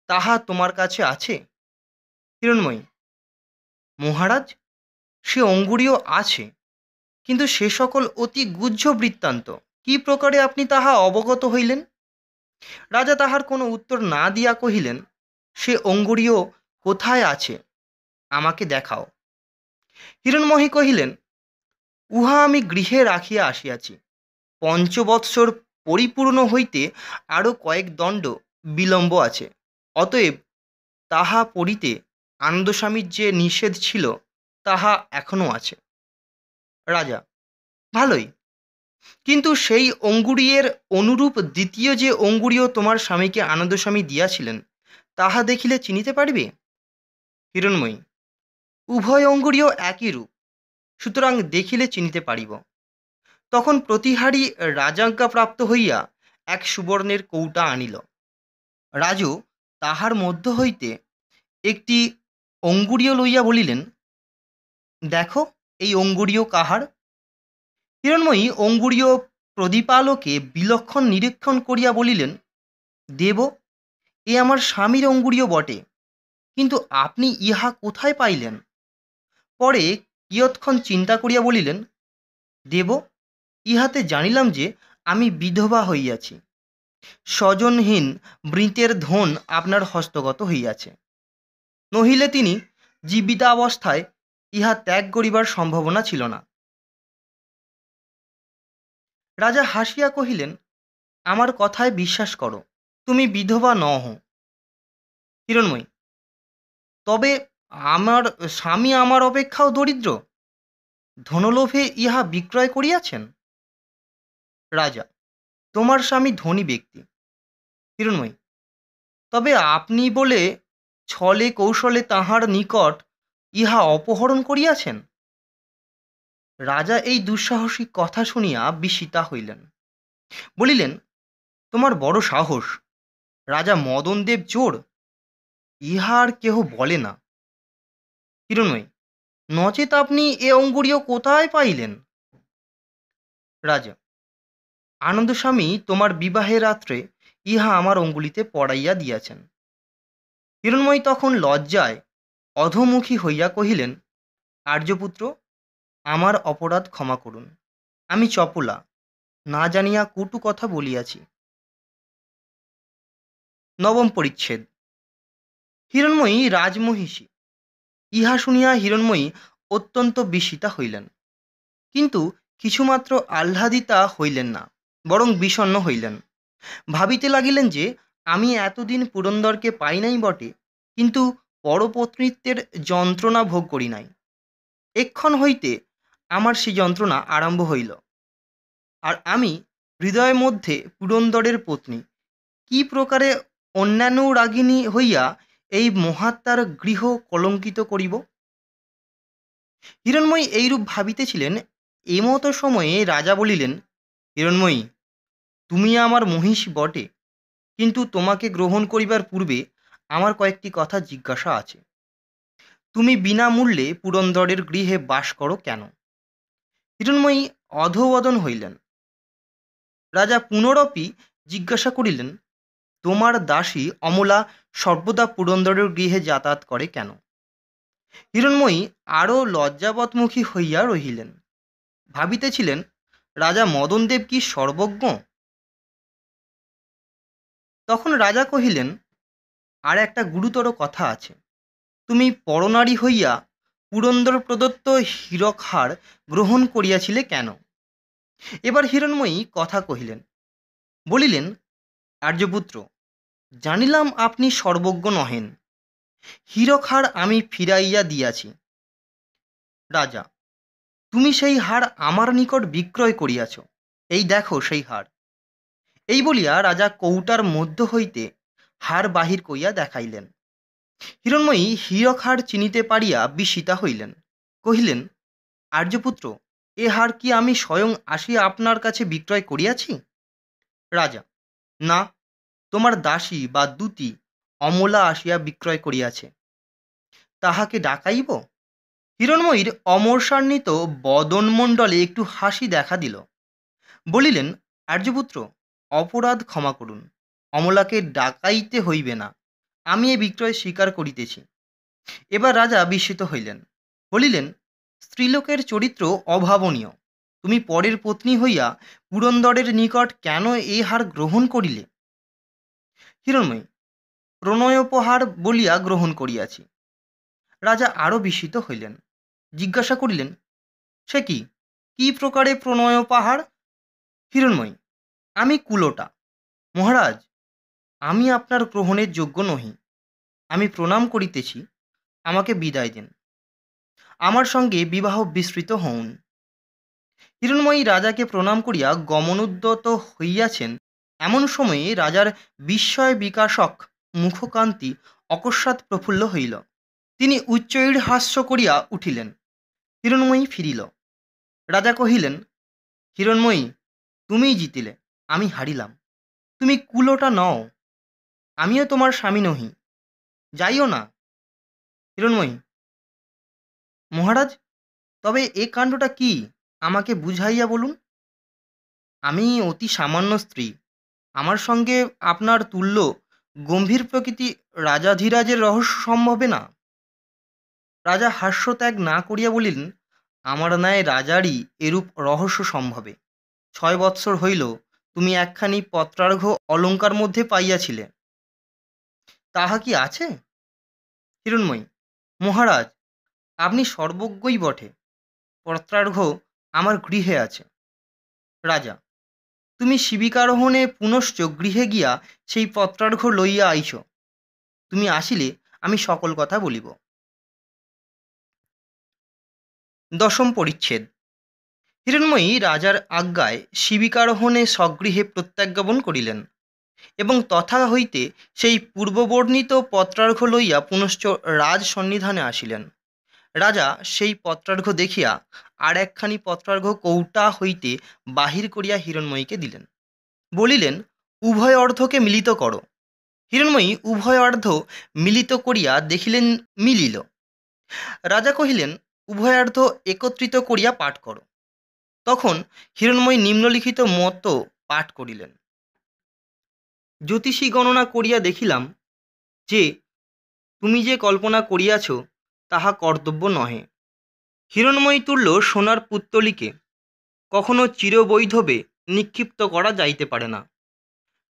তাহা তোমার কাছে আছে? হিরণময়ী, মহারাজ, সে অঙ্গুরীয় আছে, কিন্তু সে সকল অতি গুহ্য বৃত্তান্ত। কি প্রকারে আপনি তাহা অবগত হইলেন? রাজা তাহার কোনো উত্তর না দিয়া কহিলেন, সে অঙ্গুরীয় কোথায় আছে, আমাকে দেখাও। হিরণময়ী কহিলেন, উহা আমি গৃহে রাখিয়া আসিয়াছি। ৫ বৎসর পরিপূর্ণ হইতে আরও কয়েক দণ্ড বিলম্ব আছে, অতএব তাহা পড়িতে আনন্দস্বামীর যে নিষেধ ছিল তাহা এখনও আছে। রাজা, ভালোই, কিন্তু সেই অঙ্গুরীয়ের অনুরূপ দ্বিতীয় যে অঙ্গুরীয় তোমার স্বামীকে আনন্দস্বামী দিয়াছিলেন তাহা দেখিলে চিনিতে পারিবে? হিরণময়ী, উভয় অঙ্গুরীয় একই রূপ, সুতরাং দেখিলে চিনিতে পারিব। তখন প্রতিহারী রাজাজ্ঞাপ্রাপ্ত হইয়া এক সুবর্ণের কৌটা আনিল। রাজু তাহার মধ্য হইতে একটি অঙ্গুরীয় লইয়া বলিলেন, দেখো এই অঙ্গুরীয় কাহার? হিরণময়ী অঙ্গুরীয় প্রদীপালোকে বিলক্ষণ নিরীক্ষণ করিয়া বলিলেন, দেব, এ আমার স্বামীর অঙ্গুরীয় বটে, কিন্তু আপনি ইহা কোথায় পাইলেন? পরে কিয়ৎক্ষণ চিন্তা করিয়া বলিলেন, দেব, ইহাতে জানিলাম যে আমি বিধবা হইয়াছি। স্বজনহীন মৃতের ধন আপনার হস্তগত হইয়াছে, নহিলে তিনি জীবিতাবস্থায় ইহা ত্যাগ করিবার সম্ভাবনা ছিল না। রাজা হাসিয়া কহিলেন, আমার কথায় বিশ্বাস করো, তুমি বিধবা নহ। হিরণময়ী, তবে আমার স্বামী আমার অপেক্ষাও দরিদ্র, ধনলোভে ইহা বিক্রয় করিয়াছেন। রাজা, তোমার স্বামী ধনী ব্যক্তি। হিরণময়ী, তবে আপনি বলে ছলে কৌশলে তাহার নিকট ইহা অপহরণ করিয়াছেন। রাজা এই দুঃসাহসিক কথা শুনিয়া বিস্মিতা হইলেন, বলিলেন, তোমার বড় সাহস! রাজা মদনদেব চোর, ইহা আর কেহ বলে না। হিরণময়ী, নচেৎ আপনি এ অঙ্গুরীয় কোথায় পাইলেন? রাজা, আনন্দস্বামী তোমার বিবাহের রাত্রে ইহা আমার অঙ্গুলিতে পড়াইয়া দিয়াছেন। হিরণময়ী তখন লজ্জায় অধোমুখী হইয়া কহিলেন, আর্যপুত্র, আমার অপরাধ ক্ষমা করুন। আমি চপলা, না জানিয়া কটু কথা বলিয়াছি। নবম পরিচ্ছেদ। হিরণময়ী রাজমহিষী। ইহা শুনিয়া হিরণময়ী অত্যন্ত বিস্মিতা হইলেন, কিন্তু কিছুমাত্র আহ্লাদিতা হইলেন না, বরং বিষণ্ণ হইলেন। ভাবিতে লাগিলেন যে, আমি এতদিন পুরন্দরকে পাই নাই বটে, কিন্তু পরপত্নীত্বের যন্ত্রণা ভোগ করি নাই। এক্ষণ হইতে আমার সেই যন্ত্রণা আরম্ভ হইল, আর আমি হৃদয়ের মধ্যে পুরন্দরের পত্নী কি প্রকারে অন্যানুরাগিণী হইয়া এই মহাত্মার গৃহ কলঙ্কিত করিব। হিরণময়ী এইরূপ ভাবিতেছিলেন। এমতো সময়ে রাজা বলিলেন, হিরণময়ী, তুমি আমার মহিষী বটে, কিন্তু তোমাকে গ্রহণ করিবার পূর্বে আমার কয়েকটি কথা জিজ্ঞাসা আছে। তুমি বিনামূল্যে পুরন্দরের গৃহে বাস করো কেন? হিরণময়ী অধোবদন হইলেন। রাজা পুনরপি জিজ্ঞাসা করিলেন, তোমার দাসী অমলা সর্বদা পুরন্দরের গৃহে যাতায়াত করে কেন? হিরণময়ী আরও লজ্জাবতমুখী হইয়া রহিলেন, ভাবিতেছিলেন, রাজা মদনদেব কি সর্বজ্ঞ? তখন রাজা কহিলেন, আর একটা গুরুতর কথা আছে। তুমি পরনারী হইয়া পুরন্দর প্রদত্ত হীরকহার গ্রহণ করিয়াছিলে কেন? এবার হিরণময়ী কথা কহিলেন, বলিলেন, আর্যপুত্র, জানিলাম আপনি সর্বজ্ঞ নহেন। হীরকহার আমি ফিরাইয়া দিয়াছি। রাজা, তুমি সেই হার আমার নিকট বিক্রয় করিয়াছ, এই দেখো সেই হার। এই বলিয়া রাজা কৌটার মধ্য হইতে হার বাহির করিয়া দেখাইলেন। হিরণময়ী হীরকহার চিনিতে পারিয়া বিস্মিতা হইলেন, কহিলেন, আর্যপুত্র, এ হার কি আমি স্বয়ং আসিয়া আপনার কাছে বিক্রয় করিয়াছি? রাজা, না, তোমার দাসী বা দূতী অমলা আসিয়া বিক্রয় করিয়াছে। তাহাকে ডাকাইব? হিরণময়ীর অমর্ষান্বিত বদনমণ্ডলে একটু হাসি দেখা দিল, বলিলেন, আর্যপুত্র, অপরাধ ক্ষমা করুন, অমলাকে ডাকাইতে হইবে না, আমি এ বিক্রয় স্বীকার করিতেছি। এবার রাজা বিস্মিত হইলেন, বলিলেন, স্ত্রীলোকের চরিত্র অভাবনীয়, তুমি পরের পত্নী হইয়া পুরন্দরের নিকট কেন এই হার গ্রহণ করিলে? হিরণময়ী, প্রণয়োপহার বলিয়া গ্রহণ করিয়াছি। রাজা আরও বিস্মিত হইলেন, জিজ্ঞাসা করিলেন, সে কি, কি প্রকারে প্রণয়োপহার? হিরণময়ী, আমি কুলোটা। মহারাজ, আমি আপনার গ্রহণের যোগ্য নহি, আমি প্রণাম করিতেছি, আমাকে বিদায় দিন, আমার সঙ্গে বিবাহ বিস্তৃত হউন। হিরণময়ী রাজাকে প্রণাম করিয়া গমনোদ্যত হইয়াছেন, এমন সময়ে রাজার বিস্ময় বিকাশক মুখকান্তি অকস্মাৎ প্রফুল্ল হইল। তিনি উচ্চৈর্হাস্য করিয়া উঠিলেন। হিরণময়ী ফিরিল। রাজা কহিলেন, হিরণময়ী, তুমিই জিতিলে, আমি হারিলাম। তুমি কুলোটা নও, আমিও তোমার স্বামী নহি, যাইও না। হিরণময়ী, মহারাজ, তবে এ কাণ্ডটা কি, আমাকে বুঝাইয়া বলুন। আমি অতি সামান্য স্ত্রী, আমার সঙ্গে আপনার তুল্য গম্ভীর প্রকৃতি রাজাধিরাজের রহস্য সম্ভবে না। রাজা হাস্যত্যাগ না করিয়া বলিলেন, আমার ন্যায় রাজারই এরূপ রহস্য সম্ভবে। 6 বৎসর হইল তুমি একখানি পত্রার্ঘ অলঙ্কার মধ্যে পাইয়াছিলে, তাহা কি আছে? হিরণময়ী, মহারাজ, আপনি সর্বজ্ঞই বটে, পত্রার্ঘ আমার গৃহে আছে। রাজা, তুমি শিবিকারোহণে পুনশ্চ গৃহে গিয়া সেই পত্রার্ঘ লইয়া আইস। তুমি আসিলে আমি সকল কথা বলিব। দশম পরিচ্ছেদ। হিরণ্ময়ী রাজার আজ্ঞায় শিবিকারোহণে স্বগৃহে প্রত্যাজ্ঞাপন করিলেন এবং তথা হইতে সেই পূর্ববর্ণিত পত্রার্ঘ্য লইয়া পুনশ্চ রাজ সন্নিধানে আসিলেন। রাজা সেই পত্রার্ঘ্য দেখিয়া আর একখানি পত্রার্ঘ্য কৌটা হইতে বাহির করিয়া হিরণ্ময়ীকে দিলেন, বলিলেন, উভয় অর্ধকে মিলিত করো। হিরণ্ময়ী উভয় অর্ধ মিলিত করিয়া দেখিলেন মিলিল। রাজা কহিলেন, উভয়ার্ধ একত্রিত করিয়া পাঠ করো। তখন হিরণ্ময়ী নিম্নলিখিত মত পাঠ করিলেন। জ্যোতিষী গণনা করিয়া দেখিলাম যে তুমি যে কল্পনা করিয়াছ তাহা কর্তব্য নহে। হিরণ্ময়ী তুল্য সোনার পুত্তলিকে কখনো চিরবৈধবে নিক্ষিপ্ত করা যাইতে পারে না।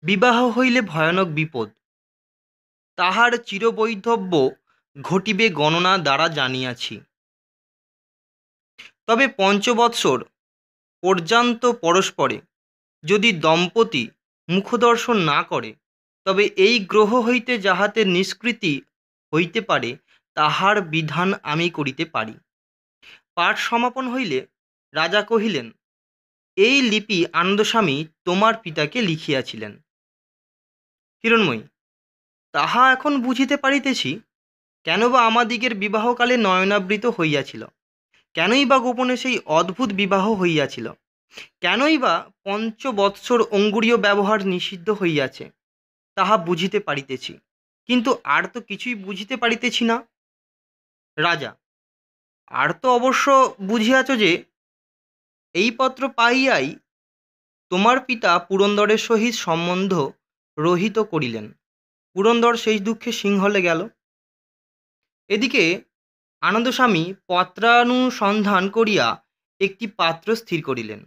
বিবাহ হইলে ভয়ানক বিপদ, তাহার চিরবৈধব্য ঘটিবে গণনা দ্বারা জানিয়াছি। তবে পঞ্চবৎসর পর্যন্ত পরস্পরে যদি দম্পতি মুখদর্শন না করে, তবে এই গ্রহ হইতে যাহাতে নিষ্কৃতি হইতে পারে তাহার বিধান আমি করিতে পারি। পাঠ সমাপন হইলে রাজা কহিলেন, এই লিপি আনন্দস্বামী তোমার পিতাকে লিখিয়াছিলেন। হিরণ্ময়ী, তাহা এখন বুঝিতে পারিতেছি, কেন বা আমাদিগের বিবাহকালে নয়নাবৃত হইয়াছিল, কেনই বা গোপনে সেই অদ্ভুত বিবাহ হইয়াছিল, কেনই বা পঞ্চবৎসর অঙ্গুরীয় ব্যবহার নিষিদ্ধ হইয়াছে, তাহা বুঝিতে পারিতেছি, কিন্তু আর তো কিছুই বুঝিতে পারিতেছি না। রাজা, আর তো অবশ্য বুঝিয়াছ যে এই পত্র পাইয়াই তোমার পিতা পুরন্দরের সহিত সম্বন্ধ রহিত করিলেন। পুরন্দর সেই দুঃখে সিংহলে গেল। এদিকে আনন্দস্বামী পত্রানুসন্ধান করিয়া একটি পাত্র স্থির করিলেন।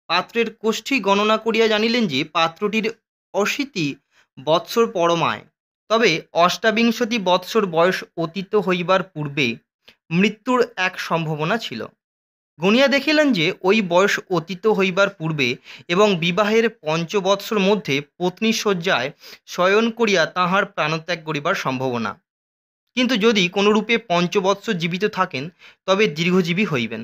পাত্রের কোষ্ঠী গণনা করিয়া জানিলেন যে পাত্রটির 80 বৎসর পরমায়, তবে অষ্টাবিংশতি বৎসর বয়স অতীত হইবার পূর্বে মৃত্যুর এক সম্ভাবনা ছিল। গণিয়া দেখিলেন যে ওই বয়স অতীত হইবার পূর্বে এবং বিবাহের 5 বৎসর মধ্যে পত্নী শয্যায় শয়ন করিয়া তাঁহার প্রাণত্যাগ করিবার সম্ভাবনা। কিন্তু যদি কোনরূপে 5 বৎসর জীবিত থাকেন, তবে দীর্ঘজীবী হইবেন।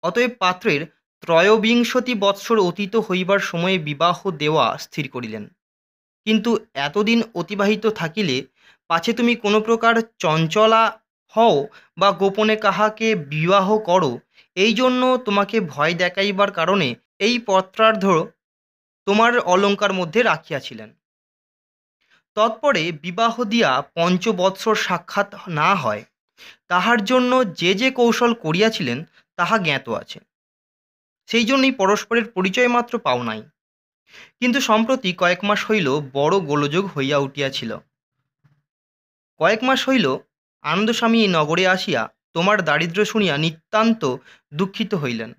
অতএব পাত্রের 23 বৎসর অতীত হইবার সময়ে বিবাহ দেওয়া স্থির করিলেন। কিন্তু এতদিন অতিবাহিত থাকিলে পাছে তুমি কোনো প্রকার চঞ্চলা হও বা গোপনে কাহাকে বিবাহ করো, এই জন্য তোমাকে ভয় দেখাইবার কারণে এই পত্রার্ধ তোমার অলঙ্কার মধ্যে রাখিয়াছিলেন। তৎপরে বিবাহ দিয়া 5 বৎসর সাক্ষাৎ না হয়, তাহার জন্য যে যে কৌশল করিয়াছিলেন তাহা জ্ঞাত আছে। সেই জন্যই পরস্পরের পরিচয় মাত্র পাও নাই। কিন্তু সম্প্রতি কয়েক মাস হইল বড় গোলযোগ হইয়া উঠিয়াছিল। কয়েক মাস হইল আনন্দস্বামী এই নগরে আসিয়া তোমার দারিদ্র্য শুনিয়া নিতান্ত দুঃখিত হইলেন।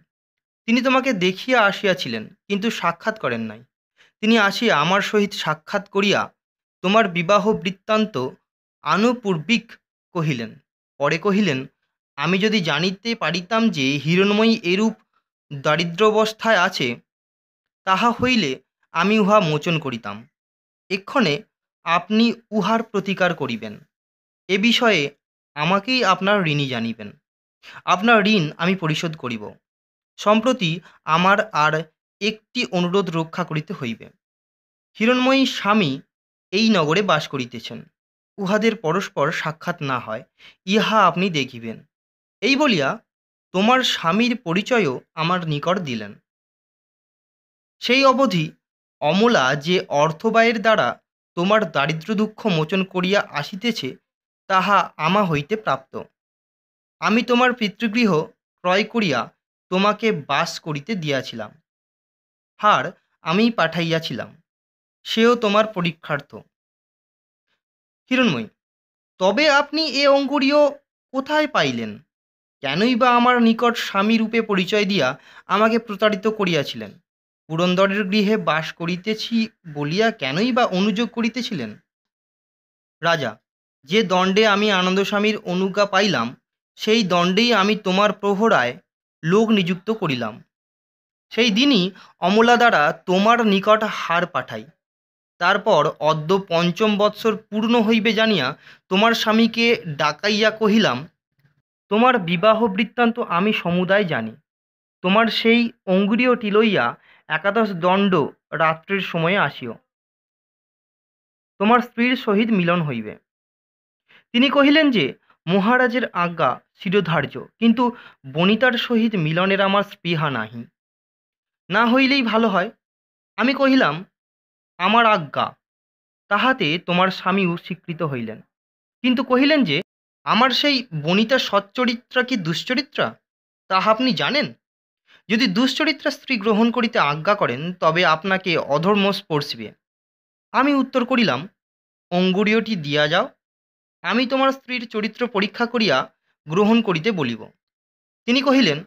তিনি তোমাকে দেখিয়া আসিয়াছিলেন, কিন্তু সাক্ষাৎ করেন নাই। তিনি আসিয়া আমার সহিত সাক্ষাৎ করিয়া তোমার বিবাহ বৃত্তান্ত আনুপূর্বিক কহিলেন। পরে কহিলেন, আমি যদি জানিতে পারিতাম যে হিরণ্ময়ী এরূপ দারিদ্র্যাবস্থায় আছে, তাহা হইলে আমি উহা মোচন করিতাম। এক্ষণে আপনি উহার প্রতিকার করিবেন। এ বিষয়ে আমাকেই আপনার ঋণী জানিবেন। আপনার ঋণ আমি পরিশোধ করিব। সম্প্রতি আমার আর একটি অনুরোধ রক্ষা করিতে হইবে। হিরণ্ময়ী স্বামী এই নগরে বাস করিতেছেন, উহাদের পরস্পর সাক্ষাৎ না হয়, ইহা আপনি দেখিবেন। এই বলিয়া তোমার স্বামীর পরিচয়ও আমার নিকট দিলেন। সেই অবধি অমলা যে অর্থব্যয়ের দ্বারা তোমার দারিদ্র্য দুঃখ মোচন করিয়া আসিতেছে, তাহা আমা হইতে প্রাপ্ত। আমি তোমার পিতৃগৃহ ক্রয় করিয়া তোমাকে বাস করিতে দিয়াছিলাম। হার আমিই পাঠাইয়াছিলাম, সেও তোমার পরীক্ষার্থ। হিরণ্ময়ী, তবে আপনি এ অঙ্গুরীয় কোথায় পাইলেন? কেনই বা আমার নিকট স্বামীরূপে পরিচয় দিয়া আমাকে প্রতারিত করিয়াছিলেন? পুরন্দরের গৃহে বাস করিতেছি বলিয়া কেনই বা অনুযোগ করিতেছিলেন? রাজা, যে দণ্ডে আমি আনন্দস্বামীর অনুজ্ঞা পাইলাম, সেই দণ্ডেই আমি তোমার প্রহরায় লোক নিযুক্ত করিলাম। সেই দিনই অমলা দ্বারা তোমার নিকট হার পাঠাই। তারপর অদ্য 5ম বৎসর পূর্ণ হইবে জানিয়া তোমার স্বামীকে ডাকাইয়া কহিলাম, তোমার বিবাহ বৃত্তান্ত আমি সমুদায় জানি। তোমার সেই অঙ্গুরীয়টি লইয়া একাদশ দণ্ড রাত্রির সময়ে আসিও, তোমার স্ত্রীর সহিত মিলন হইবে। তিনি কহিলেন যে, মহারাজের আজ্ঞা শিরোধার্য, কিন্তু বনিতার সহিত মিলনের আমার স্পৃহা নাহি, না হইলেই ভালো হয়। আমি কহিলাম, আমার আজ্ঞা। তাহাতে তোমার স্বামীও স্বীকৃত হইলেন, কিন্তু কহিলেন যে, আমার সেই বনিতা সচ্চরিত্রা কি দুশ্চরিত্রা তাহা আপনি জানেন? যদি দুশ্চরিত্রা স্ত্রী গ্রহণ করিতে আজ্ঞা করেন, তবে আপনাকে অধর্ম স্পর্শিবে। আমি উত্তর করিলাম, অঙ্গুরীয়টি দিয়া যাও, আমি তোমার স্ত্রীর চরিত্র পরীক্ষা করিয়া গ্রহণ করিতে বলিব। তিনি কহিলেন,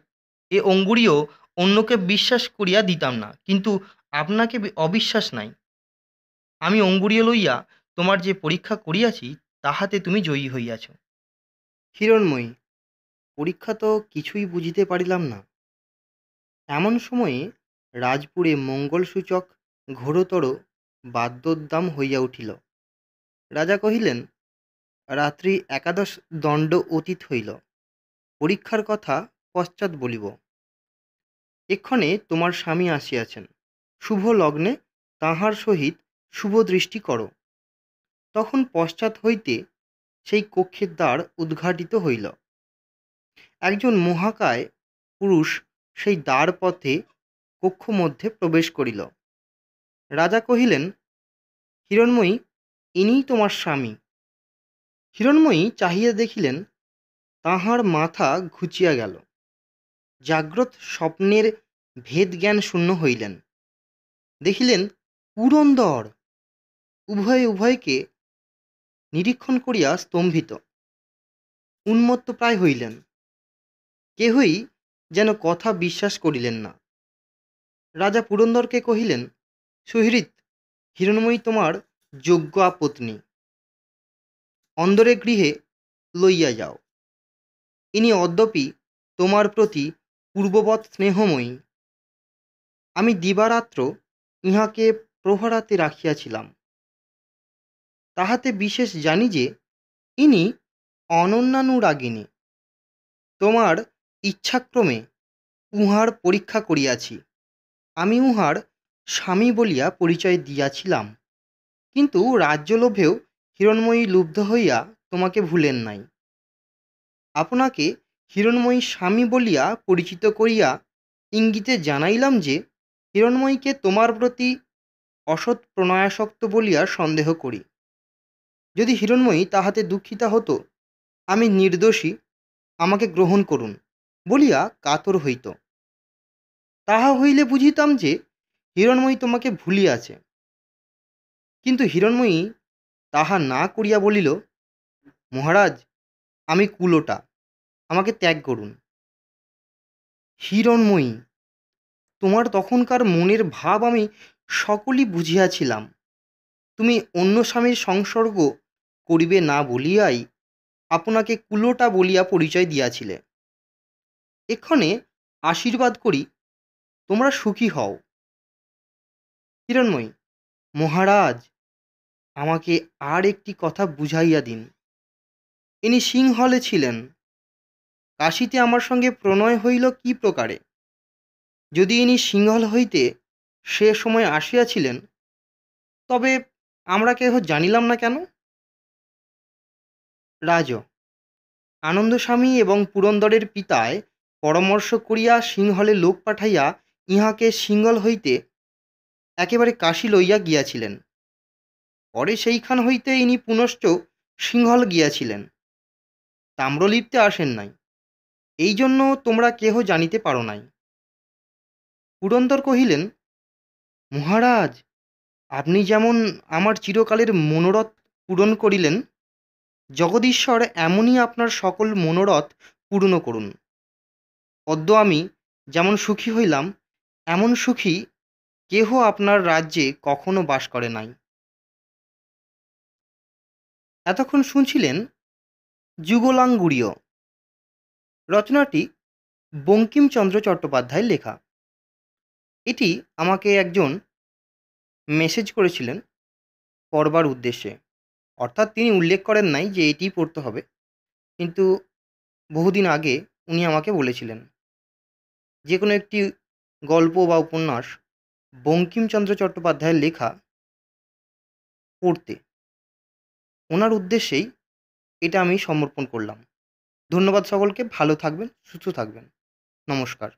এ অঙ্গুরীয় অন্যকে বিশ্বাস করিয়া দিতাম না, কিন্তু আপনাকে অবিশ্বাস নাই। আমি অঙ্গুরীয় লইয়া তোমার যে পরীক্ষা করিয়াছি, তাহাতে তুমি জয়ী হইয়াছ। হিরণময়ী, পরীক্ষা তো কিছুই বুঝিতে পারিলাম না। এমন সময়ে রাজপুরে মঙ্গলসূচক ঘোরতর বাদ্যোদ্দাম হইয়া উঠিল। রাজা কহিলেন, রাত্রি একাদশ দণ্ড অতীত হইল, পরীক্ষার কথা পশ্চাৎ বলিব। এক্ষণে তোমার স্বামী আসিয়াছেন, শুভ লগ্নে তাঁহার সহিত শুভ দৃষ্টি করো। তখন পশ্চাৎ হইতে সেই কক্ষের দ্বার উদ্ঘাটিত হইল। একজন মহাকায় পুরুষ সেই দ্বার পথে কক্ষ মধ্যে প্রবেশ করিল। রাজা কহিলেন, হিরণময়ী, ইনিই তোমার স্বামী। হিরণময়ী চাহিয়া দেখিলেন, তাঁহার মাথা ঘুচিয়া গেল। জাগ্রত স্বপ্নের ভেদ জ্ঞান শূন্য হইলেন। দেখিলেন পুরন্দর। উভয়ে উভয়কে নিরীক্ষণ করিয়া স্তম্ভিত, উন্মত্ত প্রায় হইলেন। কেহই যেন কথা বিশ্বাস করিলেন না। রাজা পুরন্দরকে কহিলেন, সুহৃৎ, হিরণময়ী তোমার যোগ্যা পত্নী, অন্দরে গৃহে লইয়া যাও। ইনি অদ্যপি তোমার প্রতি পূর্ববৎ স্নেহময়ী। আমি দিবারাত্র ইহাকে প্রহরাতে রাখিয়াছিলাম। তাহাতে বিশেষ জানি যে ইনি অনন্যানুরাগিণী। তোমার ইচ্ছাক্রমে উহার পরীক্ষা করিয়াছি। আমি উহার স্বামী বলিয়া পরিচয় দিয়াছিলাম, কিন্তু রাজ্যলোভেও হিরণময়ী লুব্ধ হইয়া তোমাকে ভুলেন নাই। আপনাকে হিরণময়ী স্বামী বলিয়া পরিচিত করিয়া ইঙ্গিতে জানাইলাম যে, হিরণময়ীকে তোমার প্রতি অসৎ প্রণয়াসক্ত বলিয়া সন্দেহ করি। যদি হিরণময়ী তাহাতে দুঃখিতা হতো, আমি নির্দোষী, আমাকে গ্রহণ করুন বলিয়া কাতর হইত। তাহা হইলে বুঝিতাম যে হিরণময়ী তোমাকে ভুলিয়াছে। কিন্তু হিরণময়ী তাহা না করিয়া বলিল, মহারাজ, আমি কুলোটা, আমাকে ত্যাগ করুন। হিরণময়ী, তোমার তখনকার মনের ভাব আমি সকলই বুঝিয়াছিলাম। তুমি অন্য স্বামীর সংসর্গ করিবে না বলিয়াই আপনাকে কুলোটা বলিয়া পরিচয় দিয়াছিলে। এক্ষণে আশীর্বাদ করি, তোমরা সুখী হও। হিরণময়ী, মহারাজ, আমাকে আর একটি কথা বুঝাইয়া দিন। ইনি সিংহলে ছিলেন। কাশীতে আমার সঙ্গে প্রণয় হইল কি প্রকারে? যদি ইনি সিংহল হইতে সে সময় আসিয়াছিলেন, তবে আমরা কেহ জানিলাম না কেন? রাজ, আনন্দস্বামী এবং পুরন্দরের পিতায় পরামর্শ করিয়া সিংহলে লোক পাঠাইয়া ইহাকে সিংহল হইতে একেবারে কাশী লইয়া গিয়াছিলেন। পরে সেইখান হইতে ইনি পুনশ্চ সিংহল গিয়াছিলেন, তাম্রলিপ্তে আসেন নাই। এই জন্য তোমরা কেহ জানিতে পারো নাই। পুরন্দর কহিলেন, মহারাজ, আপনি যেমন আমার চিরকালের মনোরথ পূরণ করিলেন, জগদীশ্বর এমনই আপনার সকল মনোরথ পূর্ণ করুন। অদ্য আমি যেমন সুখী হইলাম, এমন সুখী কেহ আপনার রাজ্যে কখনো বাস করে নাই। এতক্ষণ শুনছিলেন যুগলাঙ্গুড়ীয়। রচনাটি বঙ্কিমচন্দ্র চট্টোপাধ্যায়ের লেখা। এটি আমাকে একজন মেসেজ করেছিলেন পড়বার উদ্দেশ্যে। অর্থাৎ তিনি উল্লেখ করেন নাই যে এটিই পড়তে হবে, কিন্তু বহুদিন আগে উনি আমাকে বলেছিলেন যে কোনো একটি গল্প বা উপন্যাস বঙ্কিমচন্দ্র চট্টোপাধ্যায়ের লেখা পড়তে। ওনার উদ্দেশ্যেই এটা আমি সমর্পণ করলাম। ধন্যবাদ সকলকে। ভালো থাকবেন, সুস্থ থাকবেন। নমস্কার।